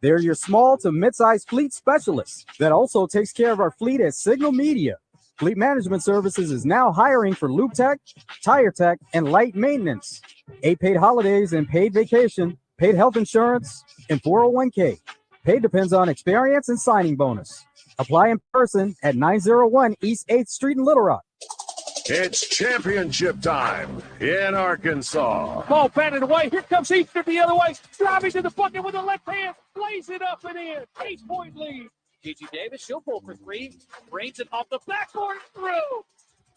They're your small to mid-sized fleet specialists that also takes care of our fleet at Signal Media. Fleet Management Services is now hiring for lube tech, tire tech, and light maintenance. 8 paid holidays and paid vacation, paid health insurance, and 401k. Pay depends on experience and signing bonus. Apply in person at 901 East 8th Street in Little Rock. It's championship time in Arkansas. Ball batted away. Here comes Eastern the other way. Driving to the bucket with the left hand. Plays it up and in. 8-point lead. Gigi Davis, she'll pull for three. Brains it off the backboard and through.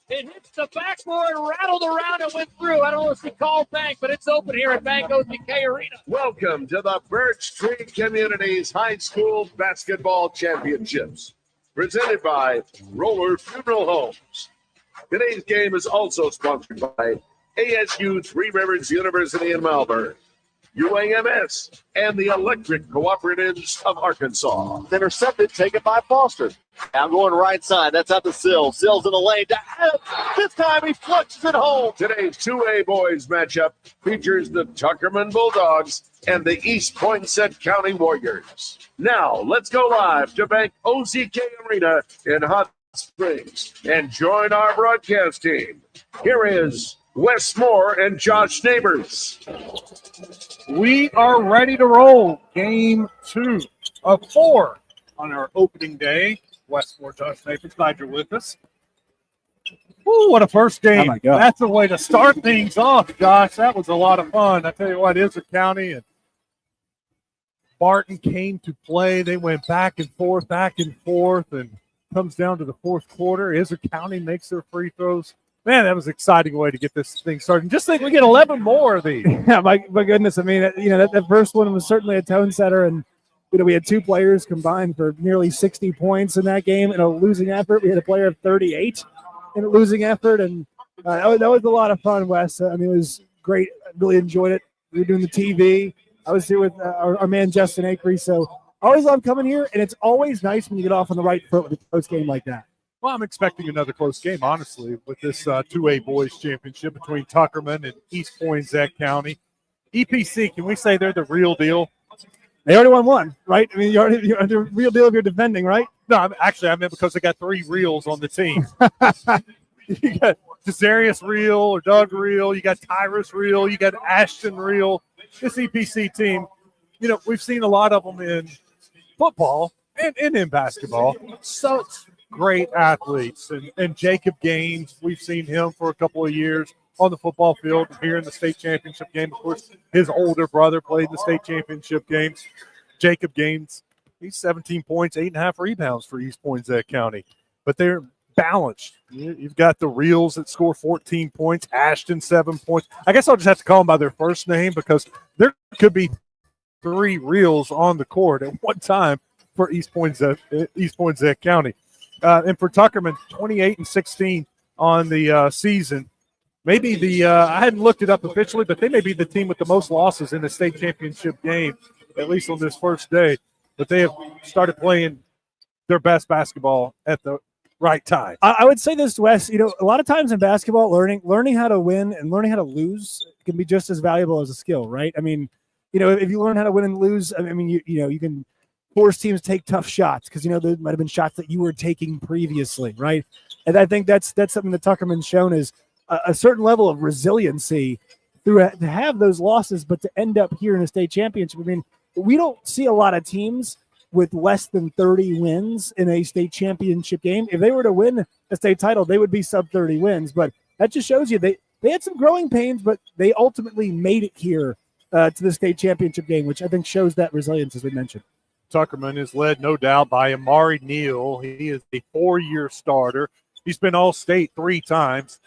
It hits the backboard, rattled around and went through. I don't know if she called bank, but it's open here at Bank OZK Arena. Welcome to the Birch Tree Communities High School Basketball Championships, presented by Roller Funeral Homes. Today's game is also sponsored by ASU Three Rivers University in Malvern, UAMS, and the Electric Cooperatives of Arkansas. Intercepted, taken by Foster. Now going right side. That's out to Sills. Sills in the lane. This time he flushes it home. Today's 2A boys matchup features the Tuckerman Bulldogs and the East Poinsett County Warriors. Now, let's go live to Bank OZK Arena in Hot Springs and join our broadcast team. Here is Wes Moore and Josh Neighbors. We are ready to roll. Game 2 of 4 on our opening day. Wes Moore, Josh Neighbors, glad you're with us. Ooh, what a first game. Oh my God. That's a way to start things off, Josh. That was a lot of fun. I tell you what, Izard County and Barton came to play. They went back and forth, and comes down to the fourth quarter. Izard County makes their free throws. Man, that was an exciting way to get this thing started. Just think we get 11 more of these. Yeah, my goodness. I mean, that first one was certainly a tone setter, and we had 2 players combined for nearly 60 points in that game in a losing effort. We had a player of 38 in a losing effort, and that was a lot of fun, Wes. I mean, it was great. I really enjoyed it. We were doing the TV. I was here with our man Justin Acree, so I always love coming here, and it's always nice when you get off on the right foot with a close game like that. Well, I'm expecting another close game, honestly, with this 2A boys championship between Tuckerman and East Poinsett County. EPC, can we say they're the real deal? They already won one, right? I mean, you're the real deal if you're defending, right? No, I meant because they got 3 reels on the team. You got Desarius Reel or Doug Reel. You got Tyrus Reel. You got Ashton Reel. This EPC team, we've seen a lot of them in football and in basketball. Such great athletes. And Jacob Gaines, we've seen him for a couple of years on the football field here in the state championship game. Of course, his older brother played the state championship games. Jacob Gaines, he's 17 points, 8.5 rebounds for East Poinsett County. But they're balanced. You've got the Reels that score 14 points, Ashton 7 points. I guess I'll just have to call them by their first name because there could be 3 Reels on the court at one time for East Poinsett County. And for Tuckerman, 28-16 on the season. Maybe I hadn't looked it up officially, but they may be the team with the most losses in the state championship game, at least on this first day. But they have started playing their best basketball at the right time. I would say this, Wes, a lot of times in basketball, learning how to win and learning how to lose can be just as valuable as a skill, right? I mean, if you learn how to win and lose, I mean, you can force teams to take tough shots because, there might have been shots that you were taking previously, right? And I think that's something that Tuckerman's shown is a certain level of resiliency to have those losses, but to end up here in a state championship. I mean, we don't see a lot of teams with less than 30 wins in a state championship game. If they were to win a state title, they would be sub 30 wins. But that just shows you they had some growing pains, but they ultimately made it here to the state championship game, which I think shows that resilience, as we mentioned. Tuckerman is led, no doubt, by Amari Neal. He is a 4-year starter. He's been All-State 3 times.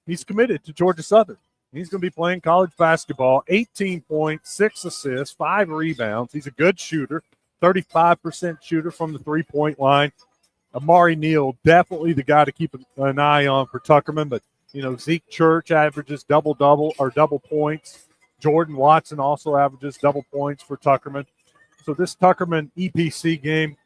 He's committed to Georgia Southern. He's going to be playing college basketball, 18 points, 6 assists, 5 rebounds. He's a good shooter, 35% shooter from the three-point line. Amari Neal, definitely the guy to keep an eye on for Tuckerman. But, Zeke Church averages double-double or double points. Jordan Watson also averages double points for Tuckerman. So this Tuckerman EPC game,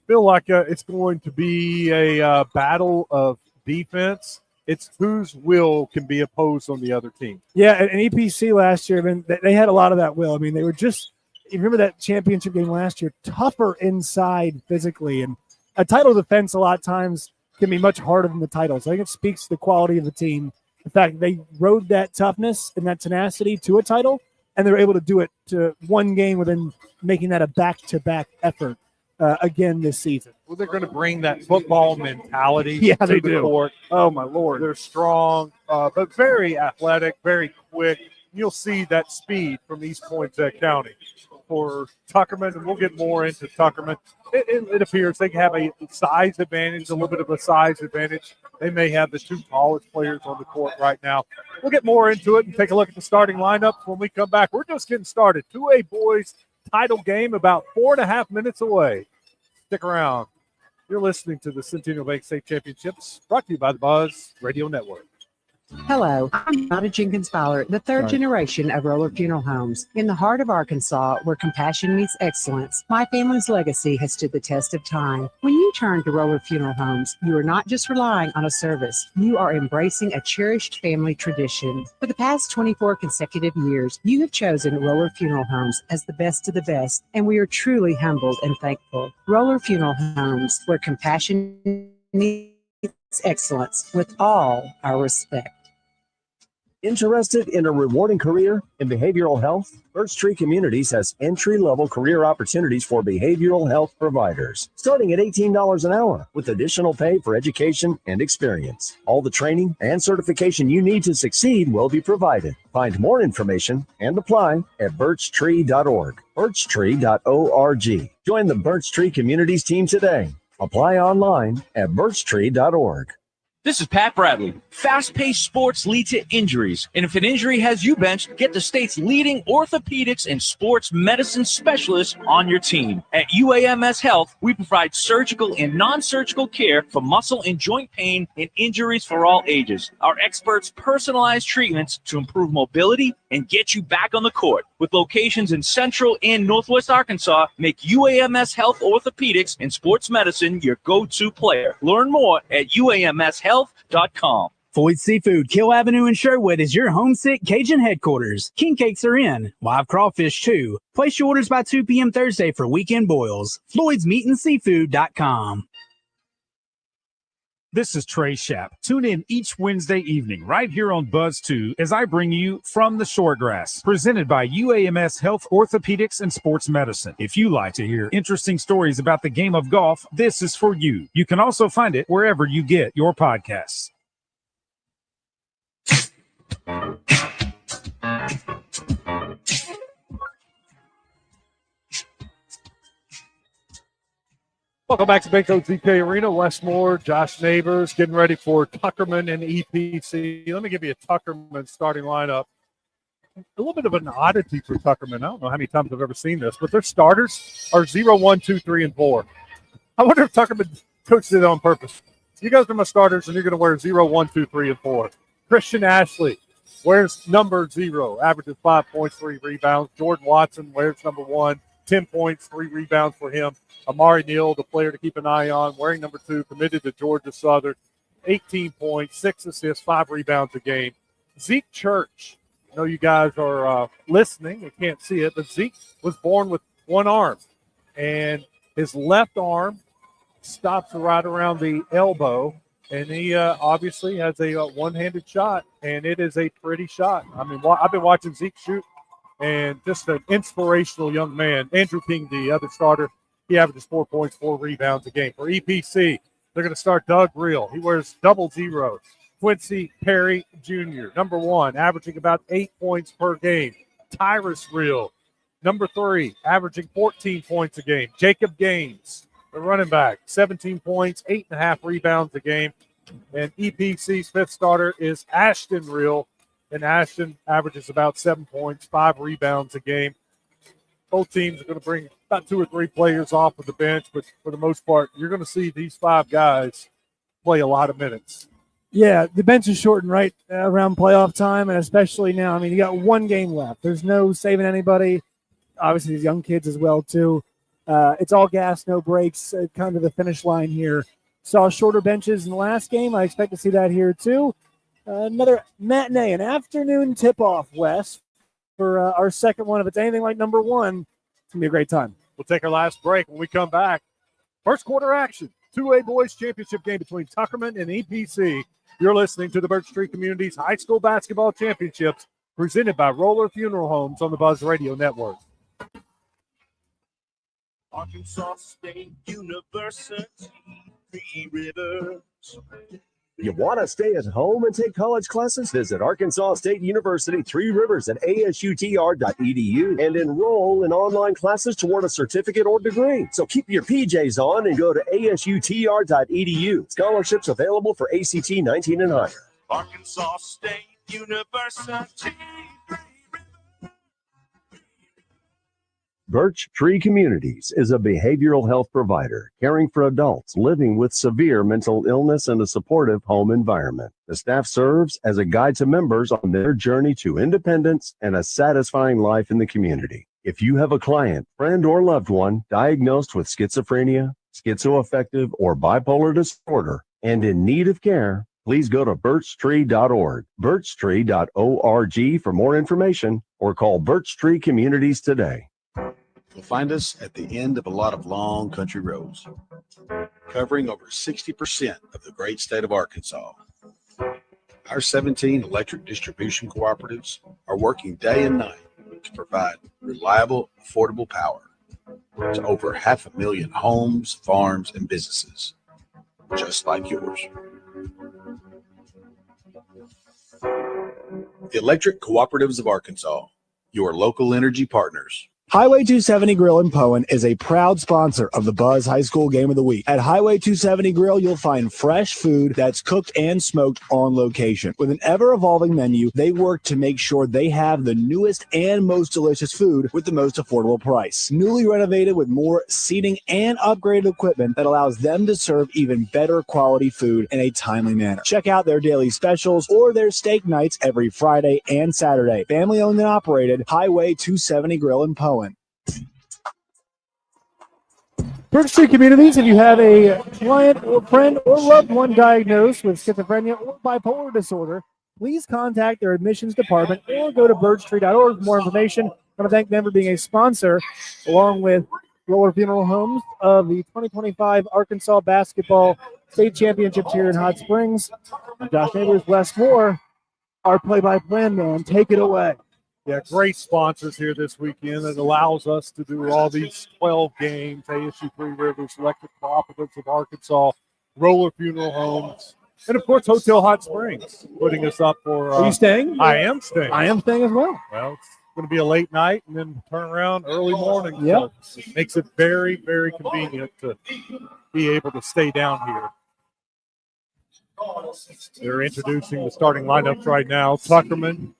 feel like it's going to be a battle of defense. It's whose will can be opposed on the other team. Yeah, and EPC last year, I mean, they had a lot of that will. I mean, they were just you remember that championship game last year, tougher inside physically, and a title defense a lot of times can be much harder than the title. So I think it speaks to the quality of the team. In fact, they rode that toughness and that tenacity to a title, and they're able to do it to one game within making that a back-to-back effort again this season. Well, they're going to bring that football mentality Yeah, to they the do. court. Oh, my Lord. They're strong, but very athletic, very quick. You'll see that speed from East Poinsett County. For Tuckerman, and we'll get more into Tuckerman, it appears they have a size advantage, a little bit of a size advantage. They may have the two tallest players on the court right now. We'll get more into it and take a look at the starting lineups when we come back. We're just getting started. 2A boys title game about 4.5 minutes away. Stick around. You're listening to the Centennial Bank State Championships, brought to you by the Buzz Radio Network. Hello, I'm Donna Jenkins Fowler, the third generation of Roller Funeral Homes. In the heart of Arkansas, where compassion meets excellence, my family's legacy has stood the test of time. When you turn to Roller Funeral Homes, you are not just relying on a service, you are embracing a cherished family tradition. For the past 24 consecutive years, you have chosen Roller Funeral Homes as the best of the best, and we are truly humbled and thankful. Roller Funeral Homes, where compassion meets excellence, with all our respect. Interested in a rewarding career in behavioral health? Birch Tree Communities has entry-level career opportunities for behavioral health providers, starting at $18 an hour, with additional pay for education and experience. All the training and certification you need to succeed will be provided. Find more information and apply at birchtree.org, birchtree.org. Join the Birch Tree Communities team today. Apply online at birchtree.org. This is Pat Bradley. Fast-paced sports lead to injuries, and if an injury has you benched, get the state's leading orthopedics and sports medicine specialists on your team. At UAMS Health, we provide surgical and non-surgical care for muscle and joint pain and injuries for all ages. Our experts personalize treatments to improve mobility and get you back on the court. With locations in Central and Northwest Arkansas, make UAMS Health Orthopedics and Sports Medicine your go-to player. Learn more at UAMShealth.com. Floyd's Seafood, Kill Avenue in Sherwood is your homesick Cajun headquarters. King cakes are in, live crawfish too. Place your orders by 2 p.m. Thursday for weekend boils. Floyd'sMeatandSeafood.com. This is Trey Schapp. Tune in each Wednesday evening right here on Buzz 2 as I bring you From the Shortgrass, presented by UAMS Health Orthopedics and Sports Medicine. If you like to hear interesting stories about the game of golf, this is for you. You can also find it wherever you get your podcasts. Welcome back to Banco ZK Arena. Westmore, Josh Neighbors getting ready for Tuckerman and EPC. Let me give you a Tuckerman starting lineup. A little bit of an oddity for Tuckerman. I don't know how many times I've ever seen this, but their starters are 0, 1, 2, 3, and 4. I wonder if Tuckerman coached it on purpose. You guys are my starters, and you're going to wear 0, 1, 2, 3, and 4. Christian Ashley wears number 0, averages 5 points, 3 rebounds. Jordan Watson wears number 1, 10 points, 3 rebounds for him. Amari Neal, the player to keep an eye on, wearing number 2, committed to Georgia Southern, 18 points, 6 assists, 5 rebounds a game. Zeke Church, I know you guys are listening, you can't see it, but Zeke was born with one arm, and his left arm stops right around the elbow, and he obviously has a one-handed shot, and it is a pretty shot. I mean, I've been watching Zeke shoot, and just an inspirational young man. Andrew King, the other starter, he averages 4 points, 4 rebounds a game. For EPC, they're going to start Doug Reel. He wears 00. Quincy Perry Jr., number 1, averaging about 8 points per game. Tyrus Reel, number 3, averaging 14 points a game. Jacob Gaines, the running back, 17 points, 8.5 rebounds a game. And EPC's 5th starter is Ashton Reel, and Ashton averages about 7 points, 5 rebounds a game. Both teams are going to bring about 2 or 3 players off of the bench, but for the most part, you're going to see these 5 guys play a lot of minutes. Yeah, the bench is shortened right around playoff time, and especially now. I mean, you got 1 game left. There's no saving anybody. Obviously, these young kids as well, too. It's all gas, no breaks, kind of the finish line here. Saw shorter benches in the last game. I expect to see that here, too. Another matinee, an afternoon tip-off, Wes, for our second one. If it's anything like number 1, going to be a great time. We'll take our last break. When we come back, first quarter action, 2A boys championship game between Tuckerman and EPC. You're listening to the Birch Street Communities High School Basketball Championships presented by Roller Funeral Homes on the Buzz Radio Network. Arkansas State University, 3 Rivers. You want to stay at home and take college classes? Visit Arkansas State University 3 Rivers at asutr.edu and enroll in online classes toward a certificate or degree. So keep your PJs on and go to asutr.edu. Scholarships available for ACT 19 and higher. Arkansas State University. Birch Tree Communities is a behavioral health provider caring for adults living with severe mental illness in a supportive home environment. The staff serves as a guide to members on their journey to independence and a satisfying life in the community. If you have a client, friend, or loved one diagnosed with schizophrenia, schizoaffective, or bipolar disorder and in need of care, please go to birchtree.org, birchtree.org for more information, or call Birch Tree Communities today. You'll find us at the end of a lot of long country roads, covering over 60% of the great state of Arkansas. Our 17 electric distribution cooperatives are working day and night to provide reliable, affordable power to over 500,000 homes, farms, and businesses, just like yours. The Electric Cooperatives of Arkansas, your local energy partners. Highway 270 Grill in Poen is a proud sponsor of the Buzz High School Game of the Week. At Highway 270 Grill, you'll find fresh food that's cooked and smoked on location. With an ever-evolving menu, they work to make sure they have the newest and most delicious food with the most affordable price. Newly renovated with more seating and upgraded equipment that allows them to serve even better quality food in a timely manner. Check out their daily specials or their steak nights every Friday and Saturday. Family owned and operated, Highway 270 Grill in Poen. Birch Street Communities, if you have a client or friend or loved one diagnosed with schizophrenia or bipolar disorder, please contact their admissions department or go to birchtree.org for more information. I want to thank them for being a sponsor, along with Roller Funeral Homes, of the 2025 Arkansas Basketball State Championships here in Hot Springs. I'm Josh Neighbors, Wes Moore, our play-by-play man. Take it away. Yeah, great sponsors here this weekend that allows us to do all these 12 games. ASU 3 Rivers, Electric Cooperatives of Arkansas, Roller Funeral Homes, and, of course, Hotel Hot Springs putting us up for Are you staying? I am staying. I am staying as well. Well, it's going to be a late night and then turn around early morning. Yep. So it makes it very, very convenient to be able to stay down here. They're introducing the starting lineups right now. Tuckerman,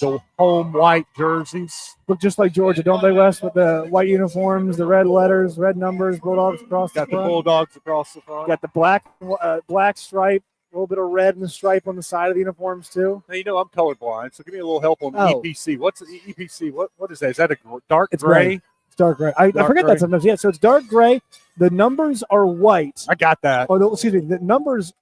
the home white jerseys. Look just like Georgia, don't they, Wes? With the white uniforms, the red letters, red numbers, Bulldogs across the front. Got the Bulldogs across the front. Got the black stripe, a little bit of red in the stripe on the side of the uniforms, too. Now, you know I'm colorblind, so give me a little help on EPC. What's the EPC? What is that? Is that a dark gray? It's dark gray. I forget that sometimes. Yeah, so it's dark gray. The numbers are white. I got that. Oh, no, excuse me. The numbers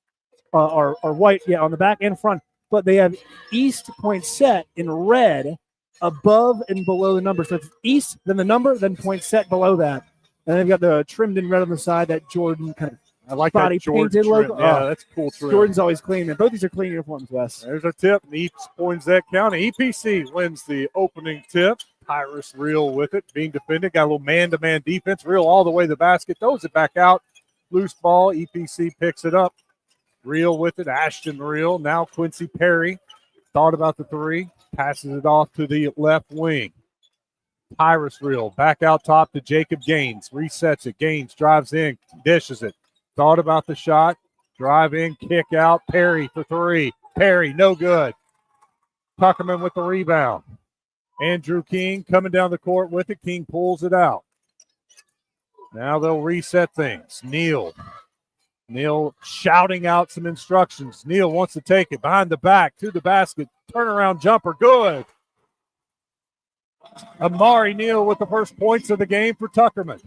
are white, yeah, on the back and front. But they have East Poinsett in red above and below the number. So it's East, then the number, then Poinsett below that. And they've got the trimmed in red on the side, that Jordan kind of body painted logo. Yeah, that's cool trim. Jordan's always clean. And both these are clean uniforms, Wes. There's our tip in East Poinsett County. EPC wins the opening tip. Tyrus Real with it, being defended. Got a little man-to-man defense. Real all the way to the basket. Throws it back out. Loose ball. EPC picks it up. Real with it, Ashton Real. Now Quincy Perry thought about the three, passes it off to the left wing. Tyrus Real back out top to Jacob Gaines, resets it. Gaines drives in, dishes it. Thought about the shot, drive in, kick out. Perry for three. Perry, no good. Tuckerman with the rebound. Andrew King coming down the court with it. King pulls it out. Now they'll reset things. Neal shouting out some instructions. Neal wants to take it behind the back to the basket. Turnaround jumper, good. Amari Neal with the first points of the game for Tuckerman.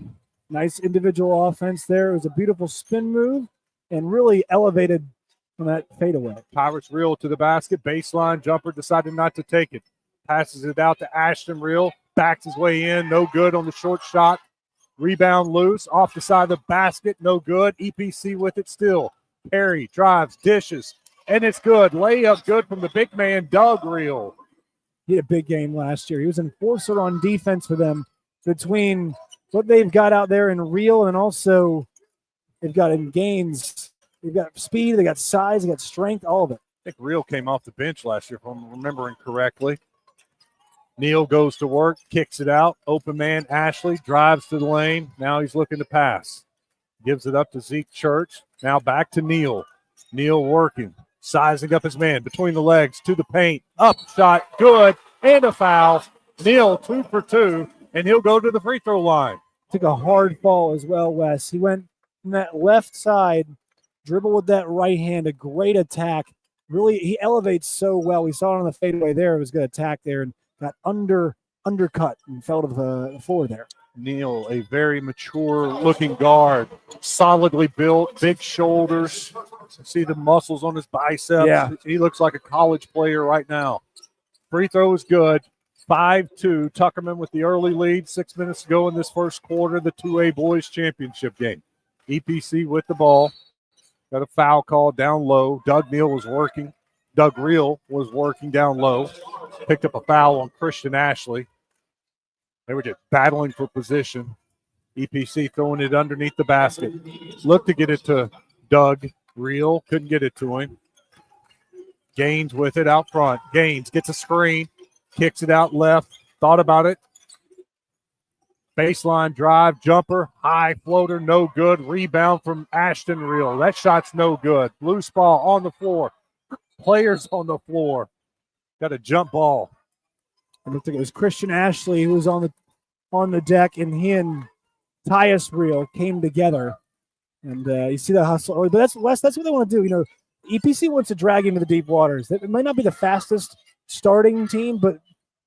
Nice individual offense there. It was a beautiful spin move and really elevated from that fadeaway. Tyrus Real to the basket. Baseline jumper, decided not to take it. Passes it out to Ashton Real. backs his way in, no good on the short shot. Rebound loose, off the side of the basket, no good. EPC with it still. Perry drives, dishes, and it's good. Layup good from the big man, Doug Reel. He had a big game last year. He was enforcer on defense for them between what they've got out there in Reel and also they've got in Gaines. They've got speed, they got size, they got strength, all of it. I think Reel came off the bench last year, if I'm remembering correctly. Neal goes to work, kicks it out. Open man, Ashley, drives to the lane. Now he's looking to pass. Gives it up to Zeke Church. Now back to Neal. Neal working, sizing up his man between the legs to the paint. Up shot, good, and a foul. Neal 2 for 2, and he'll go to the free throw line. Took a hard fall as well, Wes. He went from that left side, dribble with that right hand, a great attack. Really, he elevates so well. We saw it on the fadeaway there. It was a good attack there and got undercut and fell to the floor there. Neal, a very mature-looking guard, solidly built, big shoulders. See the muscles on his biceps. Yeah. He looks like a college player right now. Free throw is good. 5-2. Tuckerman with the early lead. 6 minutes to go in this first quarter, the 2A boys championship game. EPC with the ball. Got a foul call down low. Doug Reel was working down low. Picked up a foul on Christian Ashley. They were just battling for position. EPC throwing it underneath the basket. Looked to get it to Doug Reel. Couldn't get it to him. Gaines with it out front. Gaines gets a screen. Kicks it out left. Thought about it. Baseline drive, jumper, high floater, no good. Rebound from Ashton Reel. That shot's no good. Loose ball on the floor. Players on the floor. Got a jump ball. I think it was Christian Ashley who was on the deck, and he and Tyus Reel came together. And you see the hustle. But that's what they want to do. You know, EPC wants to drag him to the deep waters. It might not be the fastest starting team, but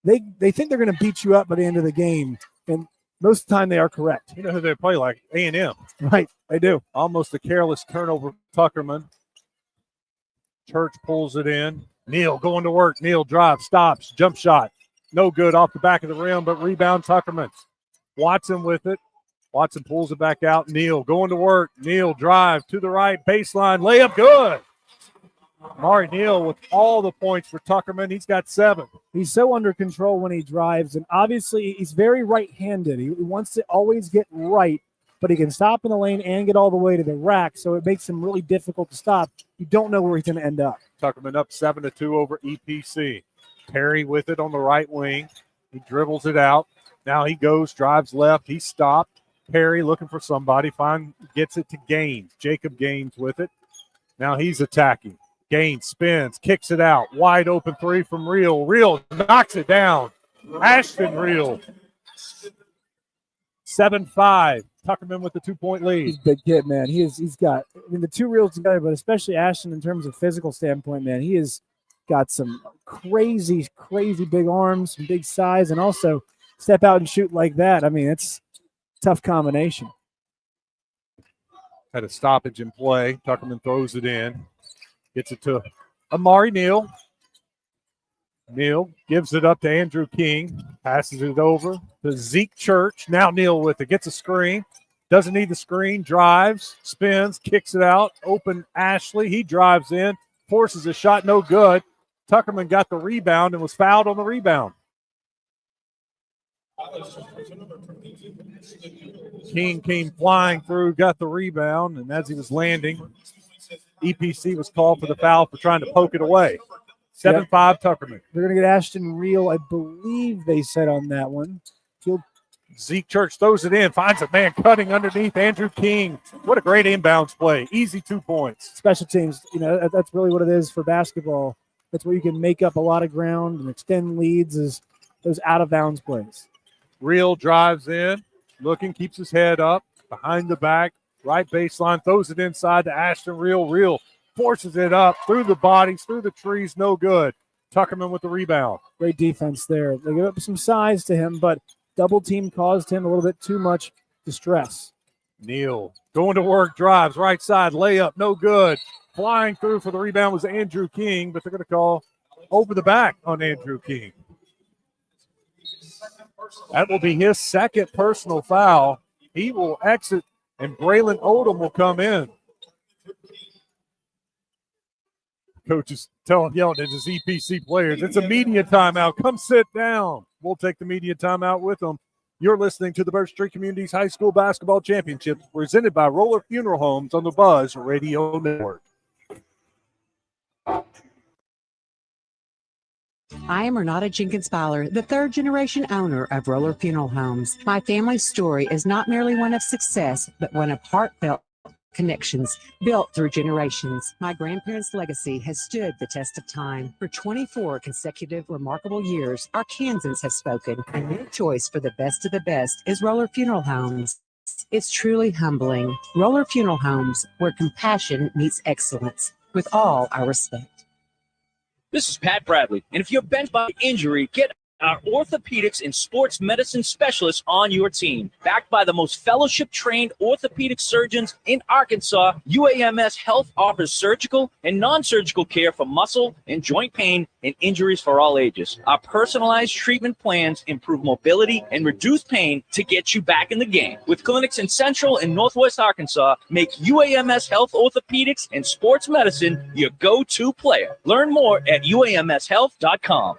they think they're going to beat you up by the end of the game. And most of the time they are correct. You know who they play like? A&M. Right, they do. Almost a careless turnover for Tuckerman. Church pulls it in. Neal going to work. Neal drives, stops, jump shot. No good off the back of the rim, but rebound Tuckerman. Watson with it. Watson pulls it back out. Neal going to work. Neal drive to the right, baseline, layup, good. Mari Neal with all the points for Tuckerman. He's got 7. He's so under control when he drives, and obviously he's very right-handed. He wants to always get right, but he can stop in the lane and get all the way to the rack, so it makes him really difficult to stop. You don't know where he's going to end up. Tuckerman up 7-2 over EPC. Perry with it on the right wing. He dribbles it out. Now he goes, drives left. He stopped. Perry looking for somebody. Gets it to Gaines. Jacob Gaines with it. Now he's attacking. Gaines spins, kicks it out. Wide open 3 from Reel. Reel knocks it down. Ashton Reel. 7-5. Tuckerman with the 2-point lead. He's a big kid, man. He's got, I mean, the two Reels together, but especially Ashton in terms of physical standpoint, man, he has got some crazy, crazy big arms, some big size, and also step out and shoot like that. I mean, it's a tough combination. Had a stoppage in play. Tuckerman throws it in. Gets it to Amari Neal. Neal gives it up to Andrew King. Passes it over to Zeke Church. Now Neal with it. Gets a screen. Doesn't need the screen. Drives. Spins. Kicks it out. Open Ashley. He drives in. Forces a shot. No good. Tuckerman got the rebound and was fouled on the rebound. King came flying through. Got the rebound. And as he was landing, EPC was called for the foul for trying to poke it away. 7-5 Tuckerman. They're going to get Ashton Reel, I believe they said on that one. Zeke Church throws it in, finds a man cutting underneath Andrew King. What a great inbounds play. Easy 2 points. Special teams, you know, that's really what it is for basketball. That's where you can make up a lot of ground and extend leads is those out-of-bounds plays. Reel drives in, looking, keeps his head up, behind the back, right baseline, throws it inside to Ashton Reel. Reel forces it up through the bodies, through the trees, no good. Tuckerman with the rebound. Great defense there. They give up some size to him, but double team caused him a little bit too much distress. Neal going to work, drives, right side, layup, no good. Flying through for the rebound was Andrew King, but they're going to call over the back on Andrew King. That will be his second personal foul. He will exit, and Braylon Odom will come in. Coach is yelling at his EPC players, it's a media timeout. Come sit down. We'll take the media timeout with them. You're listening to the Birch Street Communities High School Basketball Championship presented by Roller Funeral Homes on the Buzz Radio Network. I am Renata Jenkins Fowler, the third generation owner of Roller Funeral Homes. My family's story is not merely one of success, but one of heartfelt connections built through generations. My grandparents' legacy has stood the test of time. For 24 consecutive remarkable years, our Kansans have spoken. A new choice for the best of the best is Roller Funeral Homes. It's truly humbling. Roller Funeral Homes, where compassion meets excellence. With all our respect. This is Pat Bradley, and if you're bent by injury, get our orthopedics and sports medicine specialists on your team. Backed by the most fellowship-trained orthopedic surgeons in Arkansas, UAMS Health offers surgical and non-surgical care for muscle and joint pain and injuries for all ages. Our personalized treatment plans improve mobility and reduce pain to get you back in the game. With clinics in Central and Northwest Arkansas, make UAMS Health Orthopedics and Sports Medicine your go-to player. Learn more at uamshealth.com.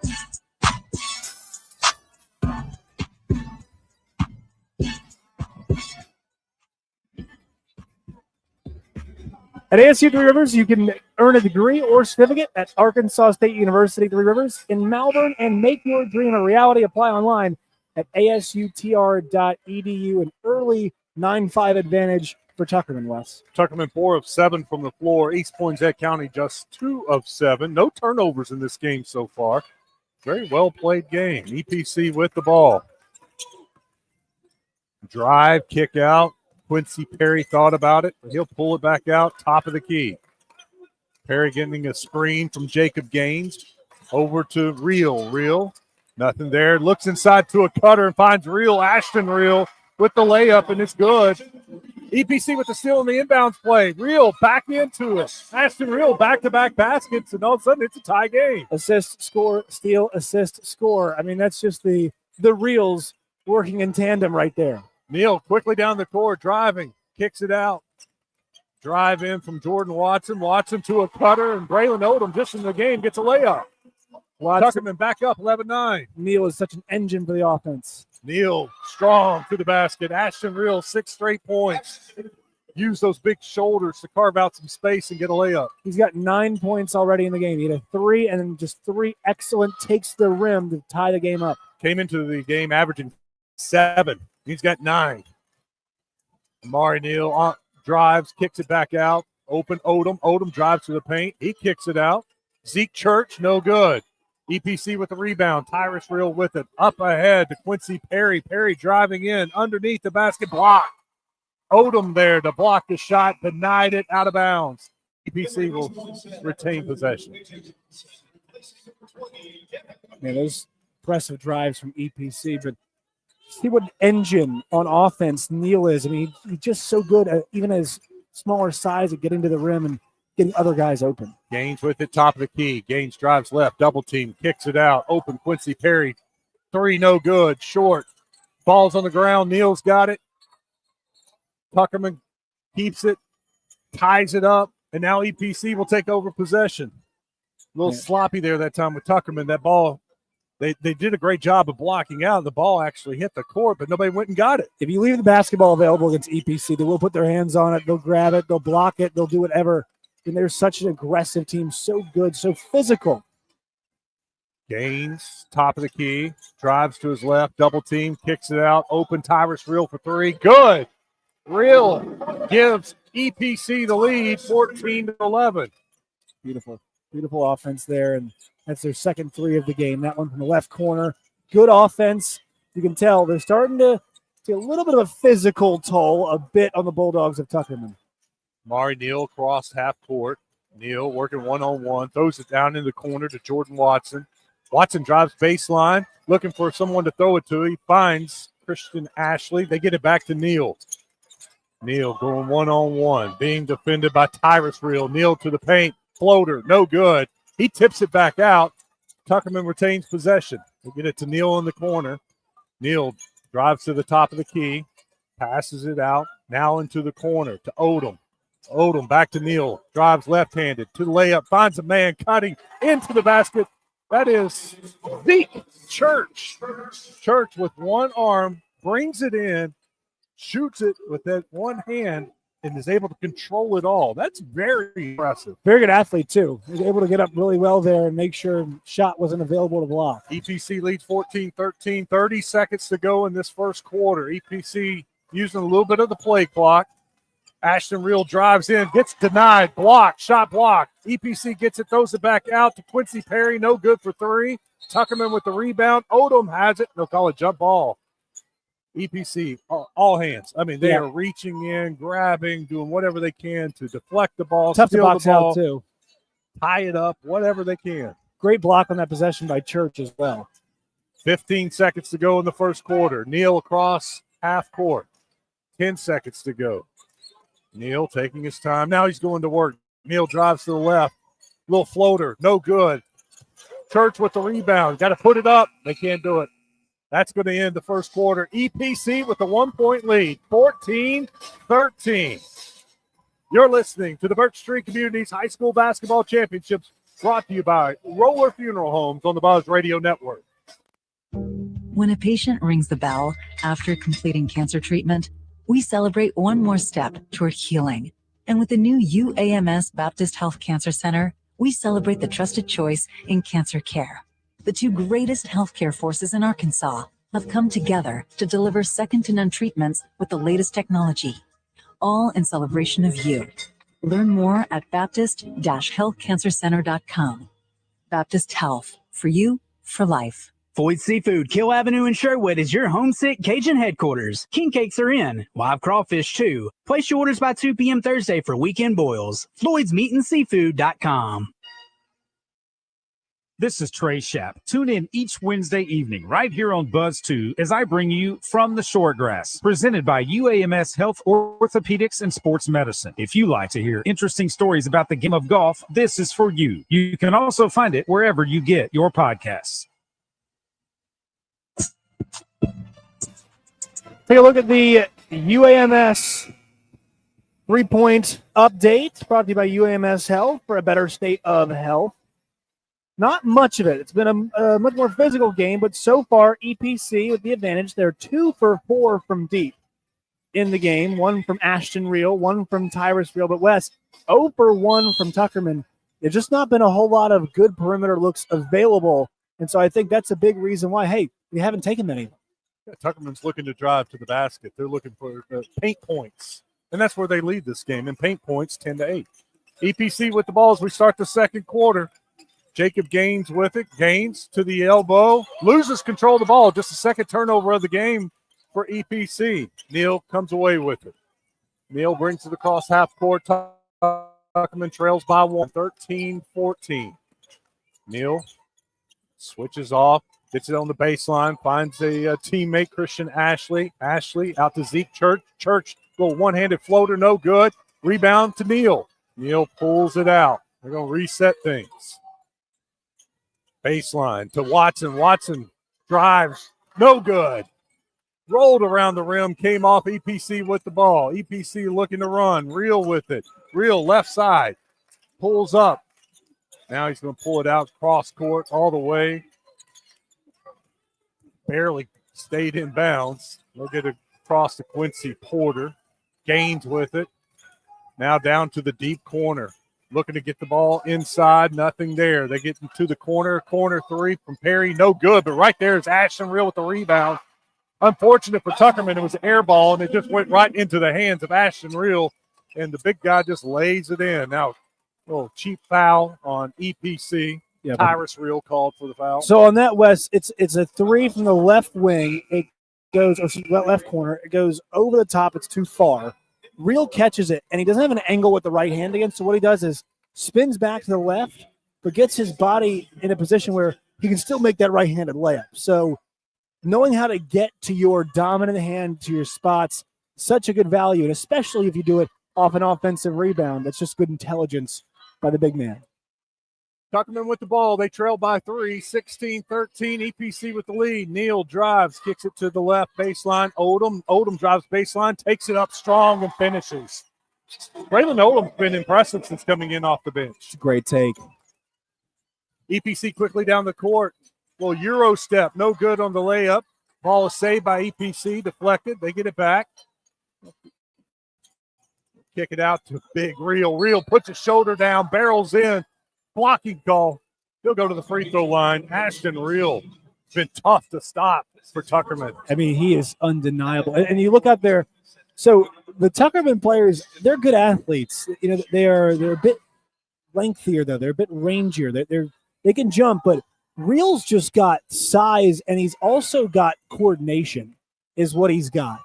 At ASU Three Rivers, you can earn a degree or certificate at Arkansas State University Three Rivers in Malvern and make your dream a reality. Apply online at asutr.edu. An early 9-5 advantage for Tuckerman, Wes. Tuckerman 4 of 7 from the floor. East Poinsett County just 2 of 7. No turnovers in this game so far. Very well played game. EPC with the ball. Drive, kick out. Quincy Perry thought about it, but he'll pull it back out, top of the key. Perry getting a screen from Jacob Gaines. Over to Reel. Nothing there. Looks inside to a cutter and finds Reel. Ashton Reel with the layup, and it's good. EPC with the steal in the inbounds play. Reel back into it. Ashton Reel back-to-back baskets, and all of a sudden it's a tie game. Assist, score, steal, assist, score. I mean, that's just the Reels working in tandem right there. Neal quickly down the court, driving, kicks it out. Drive in from Jordan Watson. Watson to a cutter, and Braylon Odom just in the game gets a layup. Tuckerman back up, 11-9. Neal is such an engine for the offense. Neal strong to the basket. Ashton Reel, 6 straight points. Use those big shoulders to carve out some space and get a layup. He's got 9 points already in the game. He had a 3 and then just 3 excellent takes the rim to tie the game up. Came into the game averaging 7. He's got 9. Amari Neal drives, kicks it back out. Open Odom. Odom drives to the paint. He kicks it out. Zeke Church, no good. EPC with the rebound. Tyrus Reel with it. Up ahead to Quincy Perry. Perry driving in underneath the basket block. Odom there to block the shot. Denied it out of bounds. EPC will retain possession. Man, those impressive drives from EPC, but see what engine on offense Neal is. I mean, he's just so good at even his smaller size at getting to the rim and getting other guys open. Gaines with it, top of the key. Gaines drives left, double team, kicks it out. Open Quincy Perry. 3 no good, short. Ball's on the ground. Neal's got it. Tuckerman keeps it, ties it up, and now EPC will take over possession. A little sloppy there that time with Tuckerman. That ball, they did a great job of blocking out. The ball actually hit the court, but nobody went and got it. If you leave the basketball available against EPC, they will put their hands on it. They'll grab it. They'll block it. They'll do whatever. And they're such an aggressive team, so good, so physical. Gaines, top of the key, drives to his left, double team, kicks it out. Open Tyrus Reel for 3. Good. Reel gives EPC the lead, 14-11. Beautiful. Beautiful offense there, and that's their second 3 of the game. That one from the left corner. Good offense. You can tell they're starting to see a little bit of a physical toll a bit on the Bulldogs of Tuckerman. Mari Neal crossed half court. Neal working one-on-one, throws it down in the corner to Jordan Watson. Watson drives baseline, looking for someone to throw it to. He finds Christian Ashley. They get it back to Neal. Neal going one-on-one, being defended by Tyrus Reel. Neal to the paint. Floater, no good. He tips it back out. Tuckerman retains possession. They get it to Neal in the corner. Neal drives to the top of the key, passes it out, now into the corner to Odom. Odom back to Neal, drives left-handed to the layup, finds a man cutting into the basket. That is Zeke Church. Church with one arm, brings it in, shoots it with that one hand, and is able to control it all. That's very impressive. Very good athlete, too. He was able to get up really well there and make sure shot wasn't available to block. EPC leads 14-13, 30 seconds to go in this first quarter. EPC using a little bit of the play clock. Ashton Reel drives in, gets denied, blocked, shot blocked. EPC gets it, throws it back out to Quincy Perry, no good for three. Tuckerman with the rebound. Odom has it. They'll call it jump ball. EPC, all hands. I mean, they are reaching in, grabbing, doing whatever they can to deflect the ball, tough to box the ball, out, too. Tie it up, whatever they can. Great block on that possession by Church as well. 15 seconds to go in the first quarter. Neal across half court. 10 seconds to go. Neal taking his time. Now he's going to work. Neal drives to the left. Little floater. No good. Church with the rebound. Got to put it up. They can't do it. That's going to end the first quarter. EPC with a 1-point lead. 14-13. You're listening to the Birch Street Communities High School Basketball Championships, brought to you by Roller Funeral Homes on the Buzz Radio Network. When a patient rings the bell after completing cancer treatment, we celebrate one more step toward healing. And with the new UAMS Baptist Health Cancer Center, we celebrate the trusted choice in cancer care. The two greatest healthcare forces in Arkansas have come together to deliver second-to-none treatments with the latest technology, all in celebration of you. Learn more at baptist-healthcancercenter.com. Baptist Health, for you, for life. Floyd Seafood, Kill Avenue in Sherwood is your homesick Cajun headquarters. King cakes are in, live crawfish too. Place your orders by 2 p.m. Thursday for weekend boils. Floyd'sMeatandSeafood.com. This is Trey Schapp. Tune in each Wednesday evening right here on Buzz 2 as I bring you From the Shortgrass, presented by UAMS Health Orthopedics and Sports Medicine. If you like to hear interesting stories about the game of golf, this is for you. You can also find it wherever you get your podcasts. Take a look at the UAMS 3-point update brought to you by UAMS Health for a better state of health. Not much of it. It's been a much more physical game, but so far, EPC with the advantage. They're 2 for 4 from deep in the game. 1 from Ashton Reel, 1 from Tyrus Reel, but Wes, 0 for 1 from Tuckerman. There's just not been a whole lot of good perimeter looks available, and so I think that's a big reason why, hey, we haven't taken many of them. Yeah, Tuckerman's looking to drive to the basket. They're looking for paint points, and that's where they lead this game in paint points, 10-8. EPC with the ball as we start the second quarter. Jacob Gaines with it. Gaines to the elbow. Loses control of the ball. Just the second turnover of the game for EPC. Neal comes away with it. Neal brings it across half court. Tuckerman trails by 1, 13-14. Neal switches off. Gets it on the baseline. Finds a teammate, Christian Ashley. Ashley out to Zeke Church. Church, little one-handed floater. No good. Rebound to Neal. Neal pulls it out. They're going to reset things. Baseline to Watson. Watson drives. No good. Rolled around the rim. Came off EPC with the ball. EPC looking to run. Reel with it. Reel left side. Pulls up. Now he's going to pull it out cross court all the way. Barely stayed in bounds. They'll get it across to Quincy Porter. Gaines with it. Now down to the deep corner. Looking to get the ball inside. Nothing there. They get to the corner. Corner three from Perry. No good. But right there is Ashton Reel with the rebound. Unfortunate for Tuckerman. It was an air ball, and it just went right into the hands of Ashton Reel. And the big guy just lays it in. Now, a little cheap foul on EPC. Yeah, Tyrus Reel called for the foul. So on that, Wes, it's a 3 from the left wing. It goes, or left corner. It goes over the top. It's too far. Reel catches it, and he doesn't have an angle with the right hand against. So what he does is spins back to the left, but gets his body in a position where he can still make that right-handed layup. So knowing how to get to your dominant hand, to your spots, such a good value, and especially if you do it off an offensive rebound. That's just good intelligence by the big man. Tuckerman with the ball. They trail by 3, 16-13. EPC with the lead. Neal drives, kicks it to the left baseline. Odom drives baseline, takes it up strong and finishes. Braylon Odom's been impressive since coming in off the bench. It's a great take. EPC quickly down the court. Little Euro step, no good on the layup. Ball is saved by EPC, deflected. They get it back. Kick it out to Big Real. Real puts his shoulder down, barrels in. Blocking call. He'll go to the free throw line. Ashton Real. It's been tough to stop for Tuckerman. I mean, he is undeniable. And you look out there. So the Tuckerman players, they're good athletes. You know, they're a bit lengthier though. They're a bit rangier. They can jump, but Real's just got size, and he's also got coordination. Is what he's got.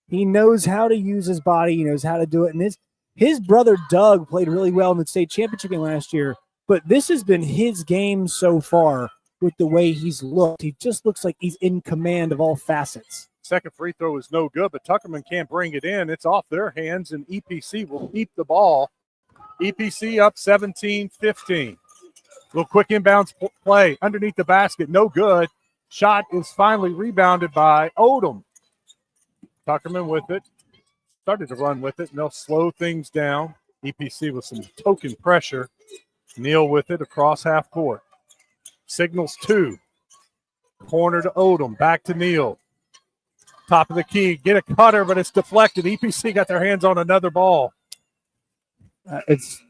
He knows how to use his body. He knows how to do it. And his brother Doug played really well in the state championship game last year. But this has been his game so far with the way he's looked. He just looks like he's in command of all facets. Second free throw is no good, but Tuckerman can't bring it in. It's off their hands, and EPC will keep the ball. EPC up 17-15. Little quick inbounds play underneath the basket. No good. Shot is finally rebounded by Odom. Tuckerman with it. Started to run with it, and they'll slow things down. EPC with some token pressure. Neal with it across half court. Signals 2. Corner to Odom. Back to Neal. Top of the key. Get a cutter, but it's deflected. EPC got their hands on another ball. It's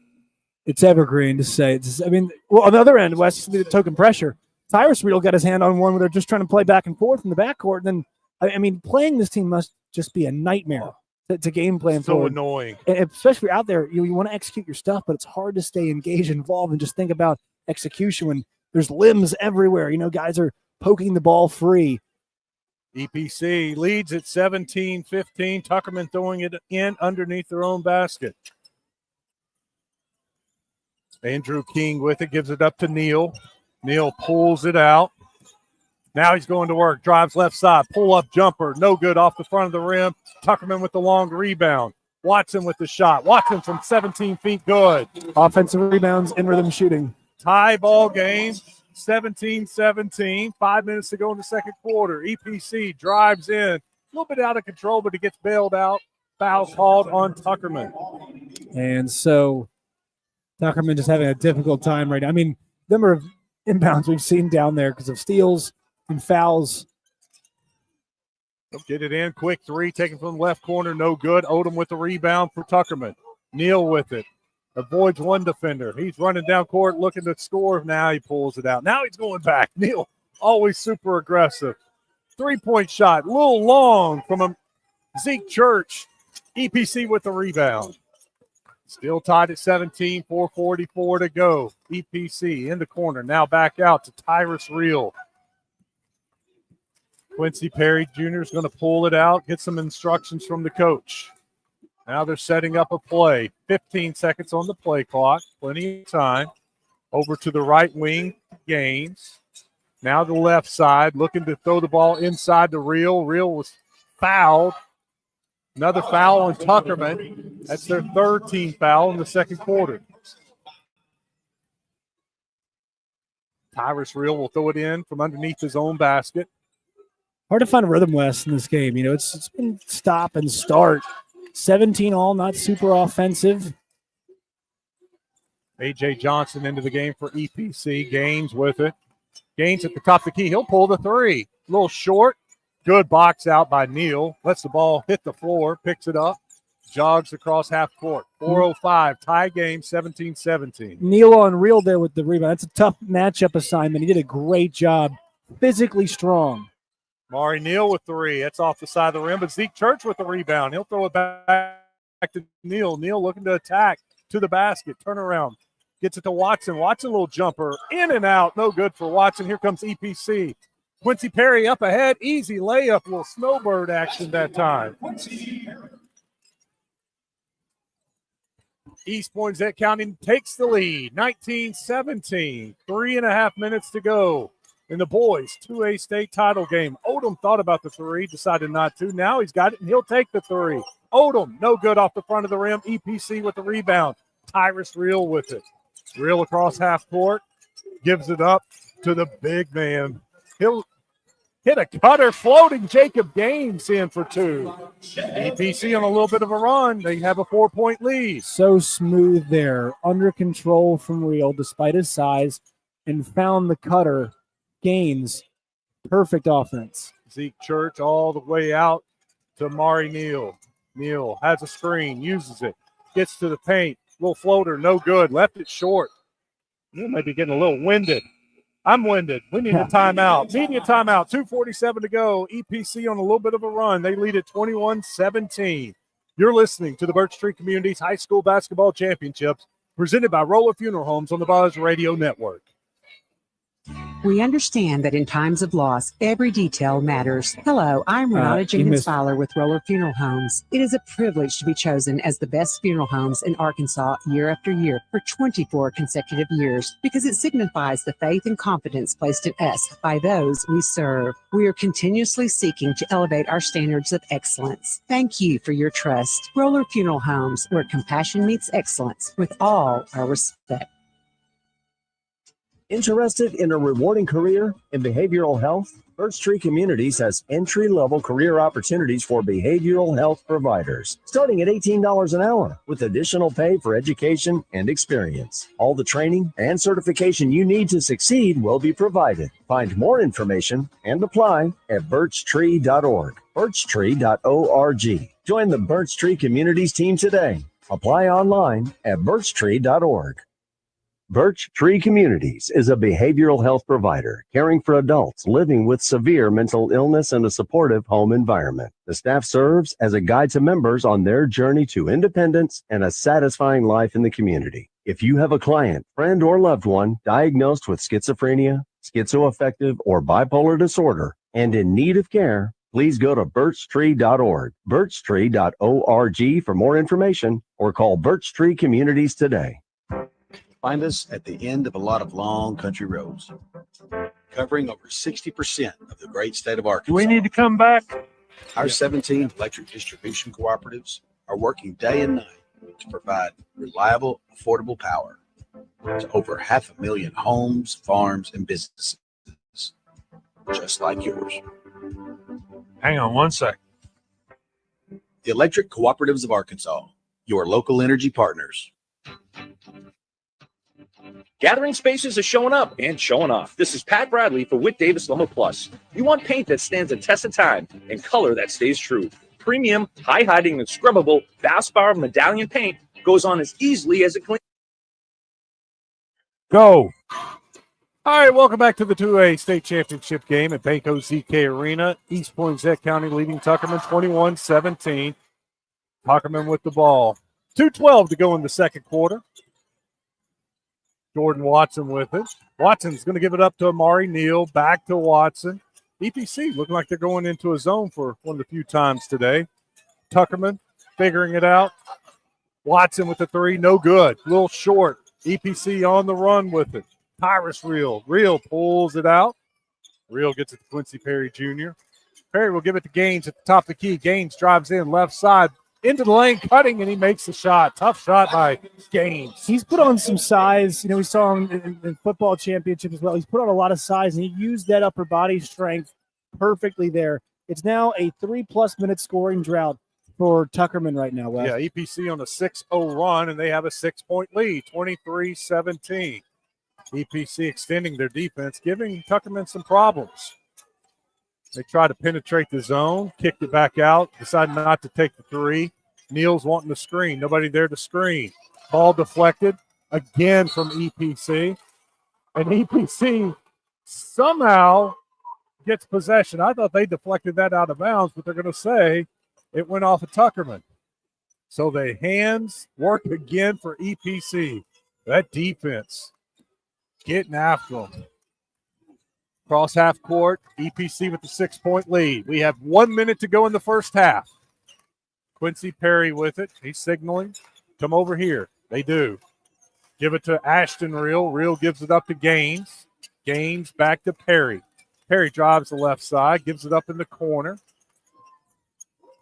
evergreen to say. On the other end, West, the token pressure. Tyrus Real got his hand on one where they're just trying to play back and forth in the backcourt. And then, playing this team must just be a nightmare to game plan for. So annoying. And especially out there, you want to execute your stuff, but it's hard to stay engaged and involved and just think about execution when there's limbs everywhere. Guys are poking the ball free. EPC leads at 17-15. Tuckerman throwing it in underneath their own basket. Andrew King with it, gives it up to Neal. Neal pulls it out. Now he's going to work. Drives left side. Pull-up jumper. No good off the front of the rim. Tuckerman with the long rebound. Watson with the shot. Watson from 17 feet. Good. Offensive rebounds and rhythm shooting. Tie ball game. 17-17. 5 minutes to go in the second quarter. EPC drives in. A little bit out of control, but he gets bailed out. Foul called on Tuckerman. And so Tuckerman just having a difficult time right now. Number of inbounds we've seen down there because of steals and fouls. Get it in. Quick three taken from the left corner. No good. Odom with the rebound for Tuckerman. Neal with it. Avoids one defender. He's running down court looking to score. Now he pulls it out. Now he's going back. Neal always super aggressive. 3-point shot. A little long from Zeke Church. EPC with the rebound. Still tied at 17, 4:44 to go. EPC in the corner. Now back out to Tyrus Real. Quincy Perry Jr. is going to pull it out, get some instructions from the coach. Now they're setting up a play. 15 seconds on the play clock. Plenty of time. Over to the right wing, Gaines. Now the left side, looking to throw the ball inside to Real. Real was fouled. Another foul on Tuckerman. That's their third team foul in the second quarter. Tyrus Real will throw it in from underneath his own basket. Hard to find a rhythm, West, in this game. It's been stop and start. 17 all, not super offensive. A.J. Johnson into the game for EPC. Gaines with it. Gaines at the top of the key. He'll pull the three. A little short. Good box out by Neal. Lets the ball hit the floor. Picks it up. Jogs across half court. 4:05. Tie game, 17-17. Neal on Real there with the rebound. That's a tough matchup assignment. He did a great job. Physically strong. Maury Neal with three. That's off the side of the rim, but Zeke Church with the rebound. He'll throw it back to Neal. Neal looking to attack to the basket. Turnaround. Gets it to Watson. Watson, little jumper. In and out. No good for Watson. Here comes EPC. Quincy Perry up ahead. Easy layup. Little snowbird action that time. East Poinsett County takes the lead. 19-17. 3.5 minutes to go in the boys' 2A state title game. Odom thought about the three, decided not to. Now he's got it, and he'll take the three. Odom, no good off the front of the rim. EPC with the rebound. Tyrus Real with it. Real across half court. gives it up to the big man. He'll hit a cutter floating. Jacob Gaines in for two. EPC on a little bit of a run. They have a 4-point lead. So smooth there, under control from Real despite his size, and found the cutter. Gaines, perfect offense. Zeke Church all the way out to Mari Neal. Neal has a screen, uses it, gets to the paint. Little floater, no good. Left it short. You may be getting a little winded. I'm winded. We need a timeout. Media timeout. 2:47 to go. EPC on a little bit of a run. They lead at 21-17. You're listening to the Birch Tree Communities High School Basketball Championships presented by Roller Funeral Homes on the Buzz Radio Network. We understand that in times of loss, every detail matters. Hello, I'm Renata Jenkins Fowler with Roller Funeral Homes. It is a privilege to be chosen as the best funeral homes in Arkansas year after year for 24 consecutive years because it signifies the faith and confidence placed in us by those we serve. We are continuously seeking to elevate our standards of excellence. Thank you for your trust. Roller Funeral Homes, where compassion meets excellence with all our respect. Interested in a rewarding career in behavioral health? Birch Tree Communities has entry-level career opportunities for behavioral health providers, starting at $18 an hour, with additional pay for education and experience. All the training and certification you need to succeed will be provided. Find more information and apply at birchtree.org, birchtree.org. Join the Birch Tree Communities team today. Apply online at birchtree.org. Birch Tree Communities is a behavioral health provider caring for adults living with severe mental illness in a supportive home environment. The staff serves as a guide to members on their journey to independence and a satisfying life in the community. If you have a client, friend, or loved one diagnosed with schizophrenia, schizoaffective, or bipolar disorder and in need of care, please go to birchtree.org, birchtree.org for more information, or call Birch Tree Communities today. Find us at the end of a lot of long country roads, covering over 60% of the great state of Arkansas. Do we need to come back? Our 17 electric distribution cooperatives are working day and night to provide reliable, affordable power to over 500,000 homes, farms, and businesses, just like yours. Hang on one sec. The Electric Cooperatives of Arkansas, your local energy partners. Gathering spaces are showing up and showing off. This is Pat Bradley for Whit Davis Loma Plus. You want paint that stands the test of time and color that stays true. Premium, high-hiding, and scrubbable Valspar medallion paint goes on as easily as it cleans. Go. All right, welcome back to the 2A state championship game at Banco ZK Arena. East Poinsett County leading Tuckerman 21-17. Tuckerman with the ball. 2:12 to go in the second quarter. Jordan Watson with it. Watson's going to give it up to Amari Neal. Back to Watson. EPC looking like they're going into a zone for one of the few times today. Tuckerman figuring it out. Watson with the three. No good. A little short. EPC on the run with it. Tyrus Real. Real pulls it out. Real gets it to Quincy Perry Jr. Perry will give it to Gaines at the top of the key. Gaines drives in left side. Into the lane, cutting, and he makes the shot. Tough shot by Gaines. He's put on some size. You know, we saw him in football championship as well. He's put on a lot of size, and he used that upper body strength perfectly there. It's now a 3+ minute scoring drought for Tuckerman right now, Wes. Yeah, EPC on a 6-0 run, and they have a 6-point lead, 23-17. EPC extending their defense, giving Tuckerman some problems. They try to penetrate the zone, kicked it back out, decided not to take the three. Neal's wanting to screen. Nobody there to screen. Ball deflected again from EPC. And EPC somehow gets possession. I thought they deflected that out of bounds, but they're going to say it went off of Tuckerman. So the hands work again for EPC. That defense getting after them. Cross half court, EPC with the 6-point lead. We have 1 minute to go in the first half. Quincy Perry with it. He's signaling. Come over here. They do. Give it to Ashton Real. Real gives it up to Gaines. Gaines back to Perry. Perry drives the left side, gives it up in the corner.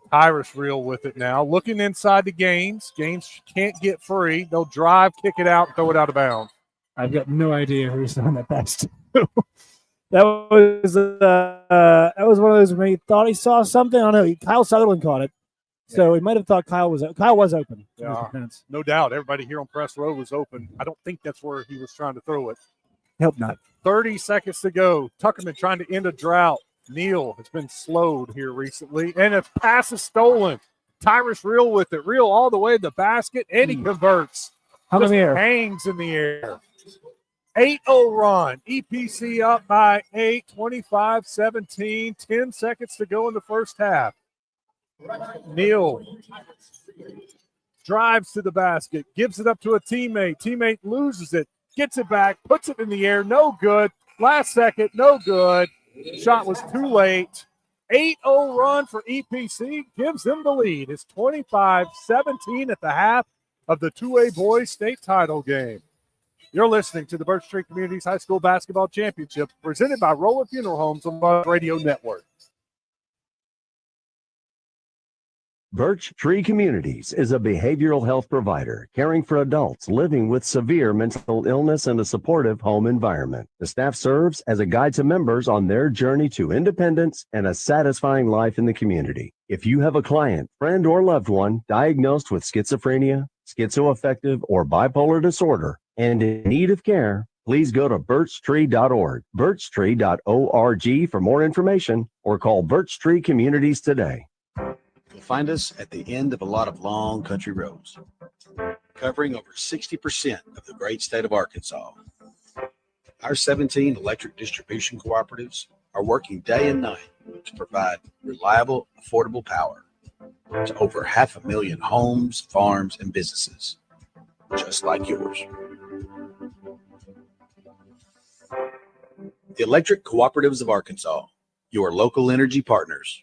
Tyrus Real with it now. Looking inside to Gaines. Gaines can't get free. They'll drive, kick it out, and throw it out of bounds. I've got no idea who's on that pass to. That was one of those when he thought he saw something. I don't know. Kyle Sutherland caught it, so he might have thought Kyle was open. Yeah, no doubt. Everybody here on press row was open. I don't think that's where he was trying to throw it. Hope not. 30 seconds to go. Tuckerman trying to end a drought. Neal has been slowed here recently, and a pass is stolen. Tyrus Reel with it. Reel all the way to the basket, and he converts. Hung in the air. Hangs in the air. 8-0 run. EPC up by 8, 25-17. 10 seconds to go in the first half. Neal drives to the basket, gives it up to a teammate. Teammate loses it, gets it back, puts it in the air. No good. Last second, no good. Shot was too late. 8-0 run for EPC gives them the lead. It's 25-17 at the half of the 2A boys state title game. You're listening to the Birch Tree Communities High School Basketball Championship presented by Roller Funeral Homes on the Radio Network. Birch Tree Communities is a behavioral health provider caring for adults living with severe mental illness and a supportive home environment. The staff serves as a guide to members on their journey to independence and a satisfying life in the community. If you have a client, friend, or loved one diagnosed with schizophrenia, schizoaffective, or bipolar disorder and in need of care, please go to birchtree.org, birchtree.org for more information, or call Birch Tree Communities today. You'll find us at the end of a lot of long country roads, covering over 60% of the great state of Arkansas. Our 17 electric distribution cooperatives are working day and night to provide reliable, affordable power to over 500,000 homes, farms, and businesses, just like yours. The Electric Cooperatives of Arkansas, your local energy partners.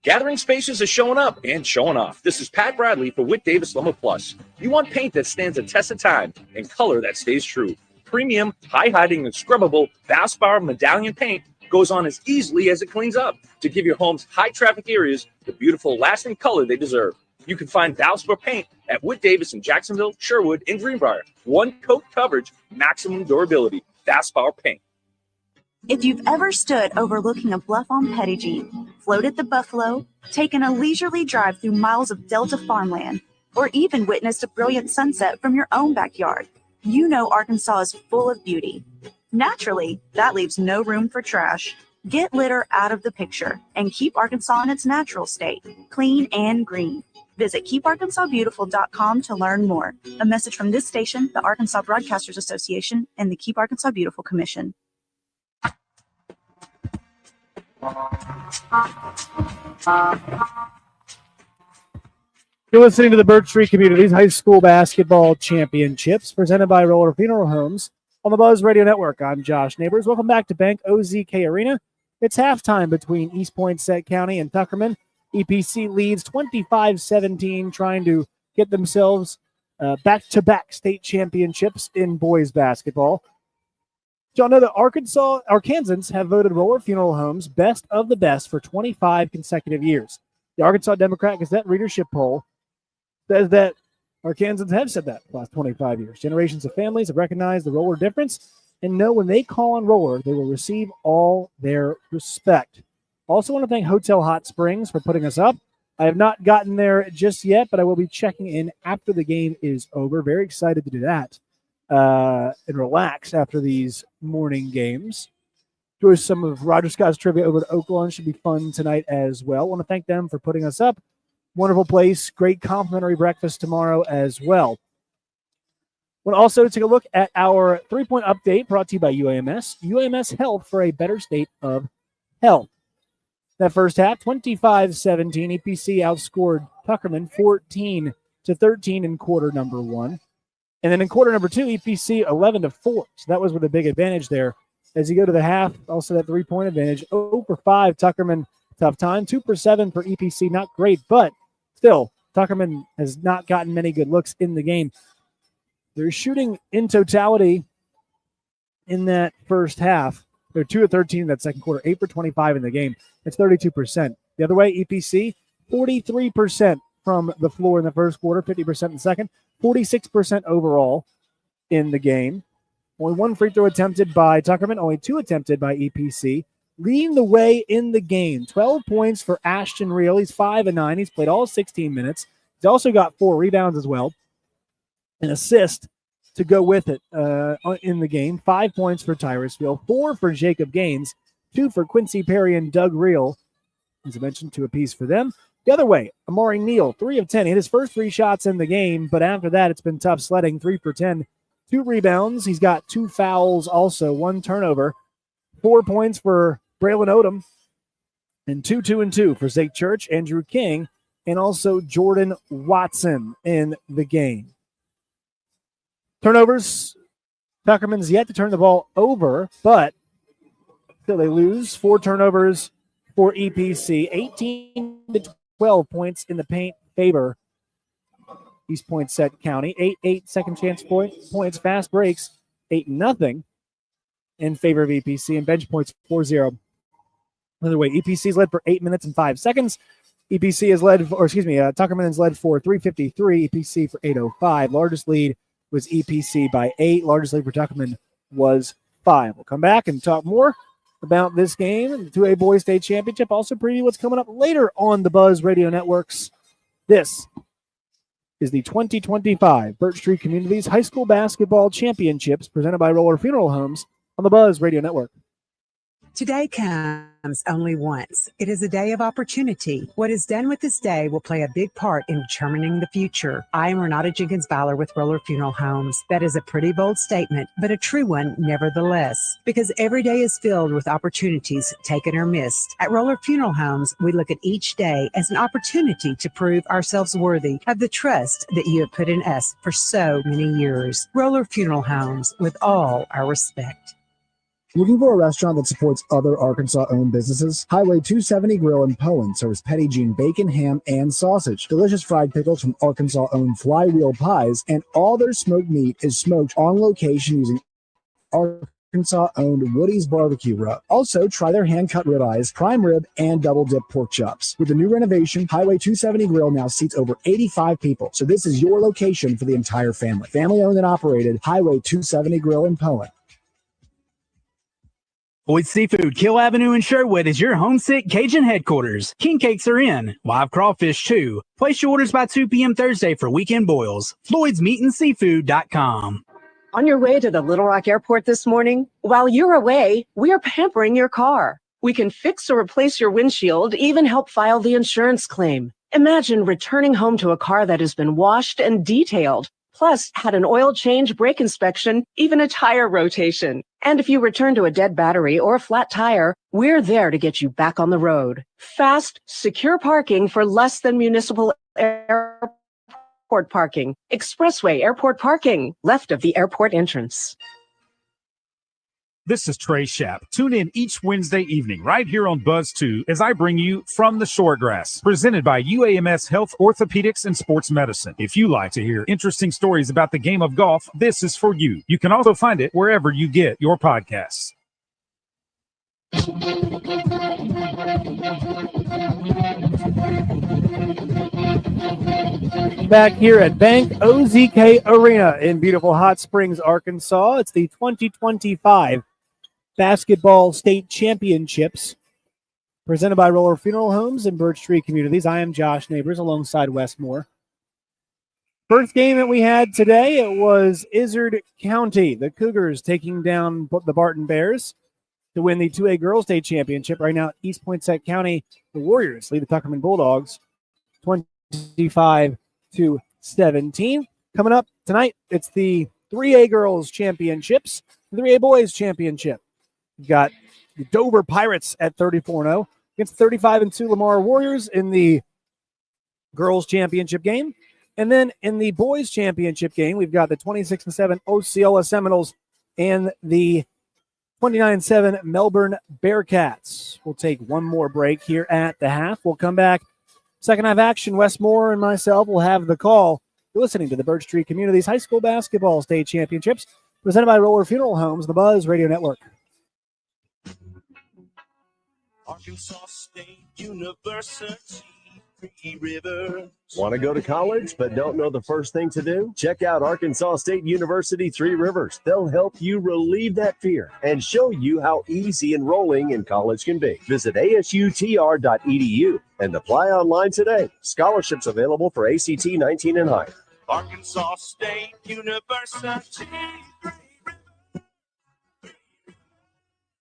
Gathering Spaces is showing up and showing off. This is Pat Bradley for Whit Davis Luma Plus. You want paint that stands the test of time and color that stays true. Premium, high-hiding, and scrubbable Valspar Medallion paint goes on as easily as it cleans up to give your home's high-traffic areas the beautiful, lasting color they deserve. You can find Valspar paint at Whit Davis in Jacksonville, Sherwood, and Greenbrier. One coat coverage, maximum durability. Valspar paint. If you've ever stood overlooking a bluff on Pettigene, floated the Buffalo, taken a leisurely drive through miles of Delta farmland, or even witnessed a brilliant sunset from your own backyard, you know Arkansas is full of beauty. Naturally, that leaves no room for trash. Get litter out of the picture and keep Arkansas in its natural state, clean and green. Visit keeparkansasbeautiful.com to learn more. A message from this station, the Arkansas Broadcasters Association, and the Keep Arkansas Beautiful Commission. You're listening to the Birch Tree Communities High School Basketball Championships presented by Roller Funeral Homes on the Buzz Radio Network. I'm Josh Neighbors. Welcome back to Bank OZK Arena. It's halftime between East Poinsett County and Tuckerman. EPC leads 25-17, trying to get themselves back-to-back state championships in boys basketball. Y'all know that Arkansans have voted Roller Funeral Homes best of the best for 25 consecutive years. The Arkansas Democrat Gazette readership poll says that Arkansans have said that the last 25 years. Generations of families have recognized the roller difference and know when they call on roller, they will receive all their respect. Also want to thank Hotel Hot Springs for putting us up. I have not gotten there just yet, but I will be checking in after the game is over. Very excited to do that. And relax after these morning games. Enjoy some of Roger Scott's trivia over at Oaklawn. Should be fun tonight as well. Want to thank them for putting us up. Wonderful place. Great complimentary breakfast tomorrow as well. Want to also take a look at our 3-point update brought to you by UAMS. UAMS Health for a better state of health. That first half, 25-17. EPC outscored Tuckerman 14-13 in quarter number one. And then in quarter number two, EPC 11-4. So that was with a big advantage there. As you go to the half, also that 3-point advantage. 0 for 5, Tuckerman, tough time. 2 for 7 for EPC, not great, but still, Tuckerman has not gotten many good looks in the game. They're shooting in totality in that first half. They're 2 of 13 in that second quarter, 8 for 25 in the game. That's 32%. The other way, EPC, 43% from the floor in the first quarter, 50% in the second, 46% overall. in the game. Only one free throw attempted by Tuckerman, only 2 attempted by EPC. Leading the way in the game, 12 points for Ashton Reel. He's 5-9. He's played all 16 minutes. He's also got 4 rebounds as well. An assist to go with it in the game. 5 points for Tyrus Reel, 4 for Jacob Gaines, 2 for Quincy Perry and Doug Reel. As I mentioned, 2 apiece for them. The other way, Amari Neal, 3 of 10. He hit his first 3 shots in the game, but after that, it's been tough sledding. 3 for 10, 2 rebounds. He's got 2 fouls also, 1 turnover. 4 points for Braylon Odom, and 2 for Zake Church, Andrew King, and also Jordan Watson in the game. Turnovers, Tuckerman's yet to turn the ball over, but still they lose. 4 turnovers for EPC, 18-12 points in the paint favor East Poinsett County. 8 second chance points, fast breaks, 8-0 in favor of EPC, and bench points 4-0. Another way, EPC's led for 8 minutes and 5 seconds. EPC has led, Tuckerman has led for 3:53, EPC for 8:05. Largest lead was EPC by 8. Largest lead for Tuckerman was 5. We'll come back and talk more about this game, the 2A Boys State Championship. Also preview what's coming up later on the Buzz Radio Networks. This is the 2025 Birch Tree Communities High School Basketball Championships presented by Roller Funeral Homes on the Buzz Radio Network. Today comes only once. It is a day of opportunity. What is done with this day will play a big part in determining the future. I am Renata Jenkins Fowler with Roller Funeral Homes. That is a pretty bold statement, but a true one nevertheless, because every day is filled with opportunities taken or missed. At Roller Funeral Homes, we look at each day as an opportunity to prove ourselves worthy of the trust that you have put in us for so many years. Roller Funeral Homes, with all our respect. Looking for a restaurant that supports other Arkansas-owned businesses? Highway 270 Grill in Poen serves Petit Jean bacon, ham, and sausage. Delicious fried pickles from Arkansas-owned Flywheel Pies, and all their smoked meat is smoked on location using Arkansas-owned Woody's barbecue rub. Also, try their hand-cut ribeyes, prime rib, and double-dip pork chops. With the new renovation, Highway 270 Grill now seats over 85 people, so this is your location for the entire family. Family-owned and operated, Highway 270 Grill in Poen. Boyd Seafood, Kill Avenue in Sherwood is your homesick Cajun headquarters. King cakes are in. Live crawfish, too. Place your orders by 2 p.m. Thursday for weekend boils. FloydsMeatandSeafood.com. On your way to the Little Rock Airport this morning? While you're away, we are pampering your car. We can fix or replace your windshield, even help file the insurance claim. Imagine returning home to a car that has been washed and detailed, plus had an oil change, brake inspection, even a tire rotation. And if you return to a dead battery or a flat tire, we're there to get you back on the road. Fast, secure parking for less than municipal airport parking. Expressway airport parking, left of the airport entrance. This is Trey Schapp. Tune in each Wednesday evening right here on Buzz 2 as I bring you From the Shortgrass, presented by UAMS Health Orthopedics and Sports Medicine. If you like to hear interesting stories about the game of golf, this is for you. You can also find it wherever you get your podcasts. Back here at Bank OZK Arena in beautiful Hot Springs, Arkansas. It's the 2025 Basketball State Championships presented by Roller Funeral Homes and Birch Tree Communities. I am Josh Neighbors alongside Wes Moore. First game that we had today, it was Izard County. The Cougars taking down the Barton Bears to win the 2A Girls State Championship. Right now, East Poinsett County, the Warriors lead the Tuckerman Bulldogs 25-17. Coming up tonight, it's the 3A Girls Championships, the 3A Boys Championship. We've got the Dover Pirates at 34-0 against 35-2 Lamar Warriors in the Girls Championship game. And then in the Boys Championship game, we've got the 26-7 Osceola Seminoles and the 29-7 Melbourne Bearcats. We'll take one more break here at the half. We'll come back. Second half action, Wes Moore and myself will have the call. You're listening to the Birch Tree Communities High School Basketball State Championships presented by Roller Funeral Homes, the Buzz Radio Network. Arkansas State University Three Rivers. Want to go to college but don't know the first thing to do? Check out Arkansas State University 3 Rivers. They'll help you relieve that fear and show you how easy enrolling in college can be. Visit asutr.edu and apply online today. Scholarships available for ACT 19 and higher. Arkansas State University.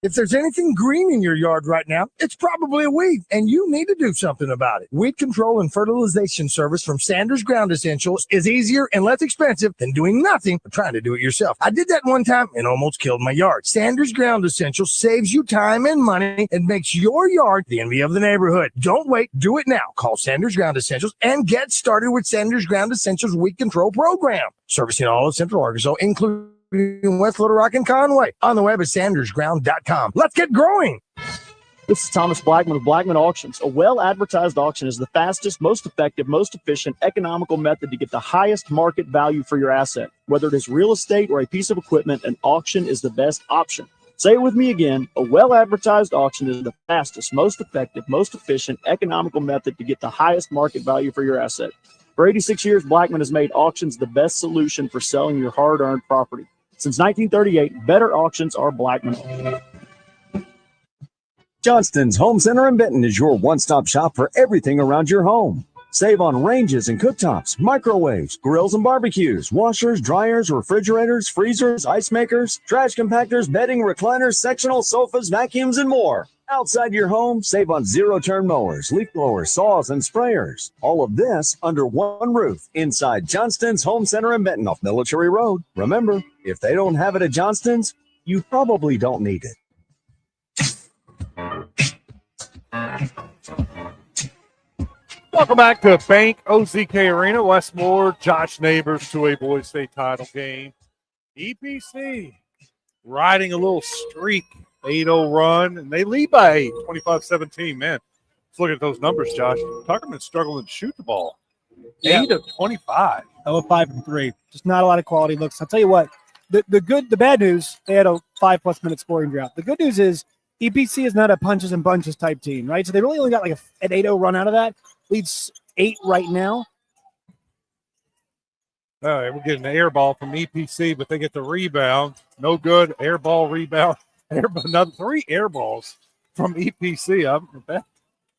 If there's anything green in your yard right now, it's probably a weed, and you need to do something about it. Weed control and fertilization service from Sanders Ground Essentials is easier and less expensive than doing nothing but trying to do it yourself. I did that one time and almost killed my yard. Sanders Ground Essentials saves you time and money and makes your yard the envy of the neighborhood. Don't wait. Do it now. Call Sanders Ground Essentials and get started with Sanders Ground Essentials Weed Control Program. Servicing all of Central Arkansas, including West Little Rock and Conway. On the web at sandersground.com. Let's get growing. This is Thomas Blackman of Blackman Auctions. A well-advertised auction is the fastest, most effective, most efficient, economical method to get the highest market value for your asset. Whether it is real estate or a piece of equipment, an auction is the best option. Say it with me again. A well-advertised auction is the fastest, most effective, most efficient, economical method to get the highest market value for your asset. For 86 years, Blackman has made auctions the best solution for selling your hard-earned property. Since 1938, better auctions are Blackman. Johnston's Home Center in Benton is your one-stop shop for everything around your home. Save on ranges and cooktops, microwaves, grills and barbecues, washers, dryers, refrigerators, freezers, ice makers, trash compactors, bedding, recliners, sectional sofas, vacuums, and more. Outside your home, save on zero-turn mowers, leaf blowers, saws, and sprayers. All of this under one roof inside Johnston's Home Center in Benton off Military Road. Remember, if they don't have it at Johnston's, you probably don't need it. Welcome back to Bank OZK Arena, Westmore. Josh Neighbors to a boys state title game. EPC riding a little streak, 8-0 run, and they lead by 8, 25-17. Man, let's look at those numbers, Josh. Tuckerman's struggling to shoot the ball. 8 of 25. 0 of 5 from 3. Just not a lot of quality looks. I'll tell you what, the bad news, they had a 5+ minute scoring drought. The good news is EPC is not a punches and bunches type team, right? So they really only got like an 8-0 run out of that. Leads 8 right now. All right, we're getting an air ball from EPC, but they get the rebound. No good. Air ball, rebound. Another 3 air balls from EPC.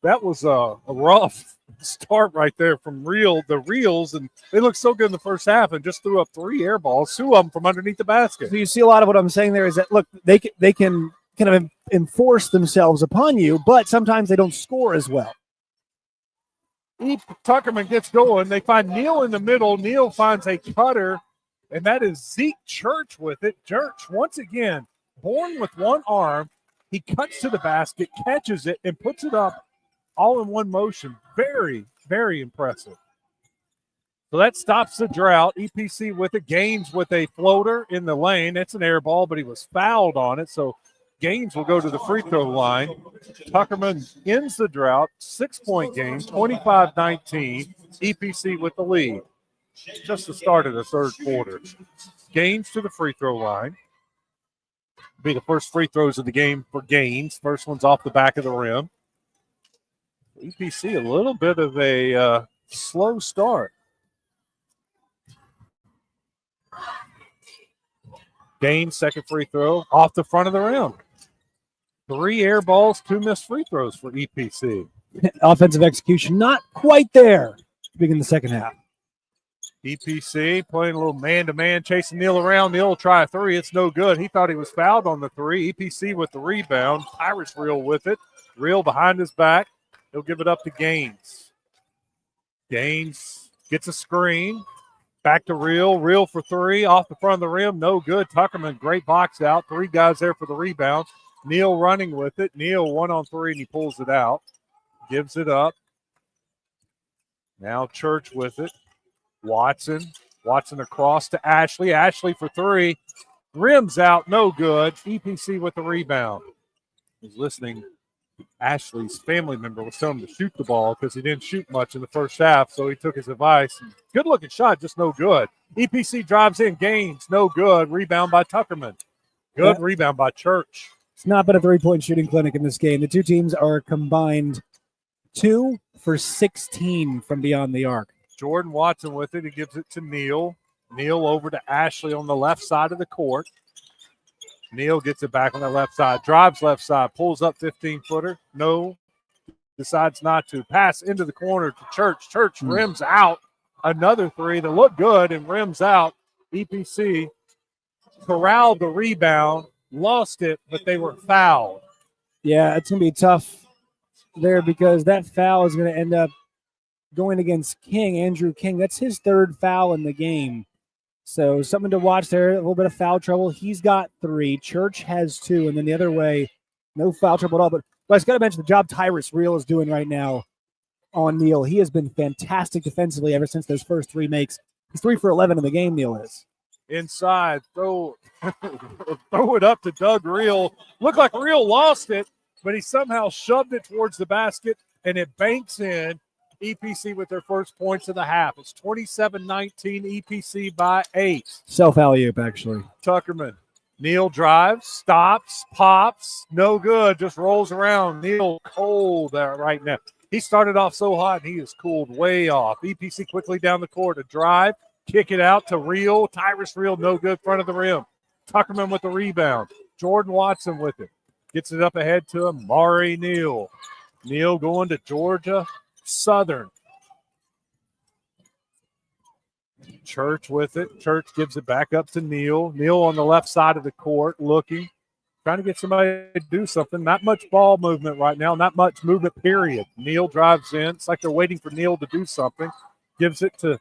That was a rough start right there from the Reels, and they looked so good in the first half and just threw up 3 air balls, 2 of them from underneath the basket. So you see a lot of what I'm saying there is that, look, they can kind of enforce themselves upon you, but sometimes they don't score as well. Tuckerman gets going. They find Neal in the middle. Neal finds a cutter, and that is Zeke Church with it. Church, once again, born with one arm. He cuts to the basket, catches it, and puts it up all in one motion. Very, very impressive. So that stops the drought. EPC with it. Gaines with a floater in the lane. It's an air ball, but he was fouled on it, so Gaines will go to the free throw line. Tuckerman ends the drought, 6-point game, 25-19. EPC with the lead. Just the start of the third quarter. Gaines to the free throw line. Be the first free throws of the game for Gaines. First one's off the back of the rim. EPC a little bit of a slow start. Gaines, second free throw, off the front of the rim. 3 air balls, 2 missed free throws for EPC. Offensive execution not quite there to begin the second half. EPC playing a little man-to-man, chasing Neal around. Neal will try a 3. It's no good. He thought he was fouled on the 3. EPC with the rebound. Irish Reel with it. Reel behind his back. He'll give it up to Gaines. Gaines gets a screen. Back to Reel. Reel for 3. Off the front of the rim. No good. Tuckerman, great box out. 3 guys there for the rebound. Neal running with it. Neal 1-on-3, and he pulls it out. Gives it up. Now Church with it. Watson across to Ashley. Ashley for 3. Rims out. No good. EPC with the rebound. He's listening. Ashley's family member was telling him to shoot the ball because he didn't shoot much in the first half, so he took his advice. Good-looking shot, just no good. EPC drives in. Gaines, no good. Rebound by Tuckerman. Good rebound by Church. It's not been a 3-point shooting clinic in this game. The two teams are combined 2 for 16 from beyond the arc. Jordan Watson with it. He gives it to Neal. Neal over to Ashley on the left side of the court. Neal gets it back on the left side. Drives left side. Pulls up 15-footer. No. Decides not to. Pass into the corner to Church. Church rims out. Another three that looked good and rims out. EPC corralled the rebound. Lost it, but they were fouled. Yeah, it's going to be tough there because that foul is going to end up going against King, Andrew King. That's his third foul in the game. So something to watch there. A little bit of foul trouble. He's got 3. Church has 2. And then the other way, no foul trouble at all. But I just got to mention the job Tyrus Real is doing right now on Neal. He has been fantastic defensively ever since those first 3 makes. He's 3 for 11 in the game, Neal is. Inside, throw it up to Doug Real. Looked like Real lost it, but he somehow shoved it towards the basket, and it banks in. EPC with their first points of the half. It's 27-19, EPC by 8. Self-alley-oop, actually. Tuckerman. Neal drives, stops, pops, no good, just rolls around. Neal cold there right now. He started off so hot, and he is cooled way off. EPC quickly down the court, a drive, kick it out to Real. Tyrus Real, no good, front of the rim. Tuckerman with the rebound. Jordan Watson with it. Gets it up ahead to him. Mari Neal. Neal going to Georgia Southern. Church with it. Church gives it back up to Neal. Neal on the left side of the court looking. Trying to get somebody to do something. Not much ball movement right now. Not much movement, period. Neal drives in. It's like they're waiting for Neal to do something. Gives it to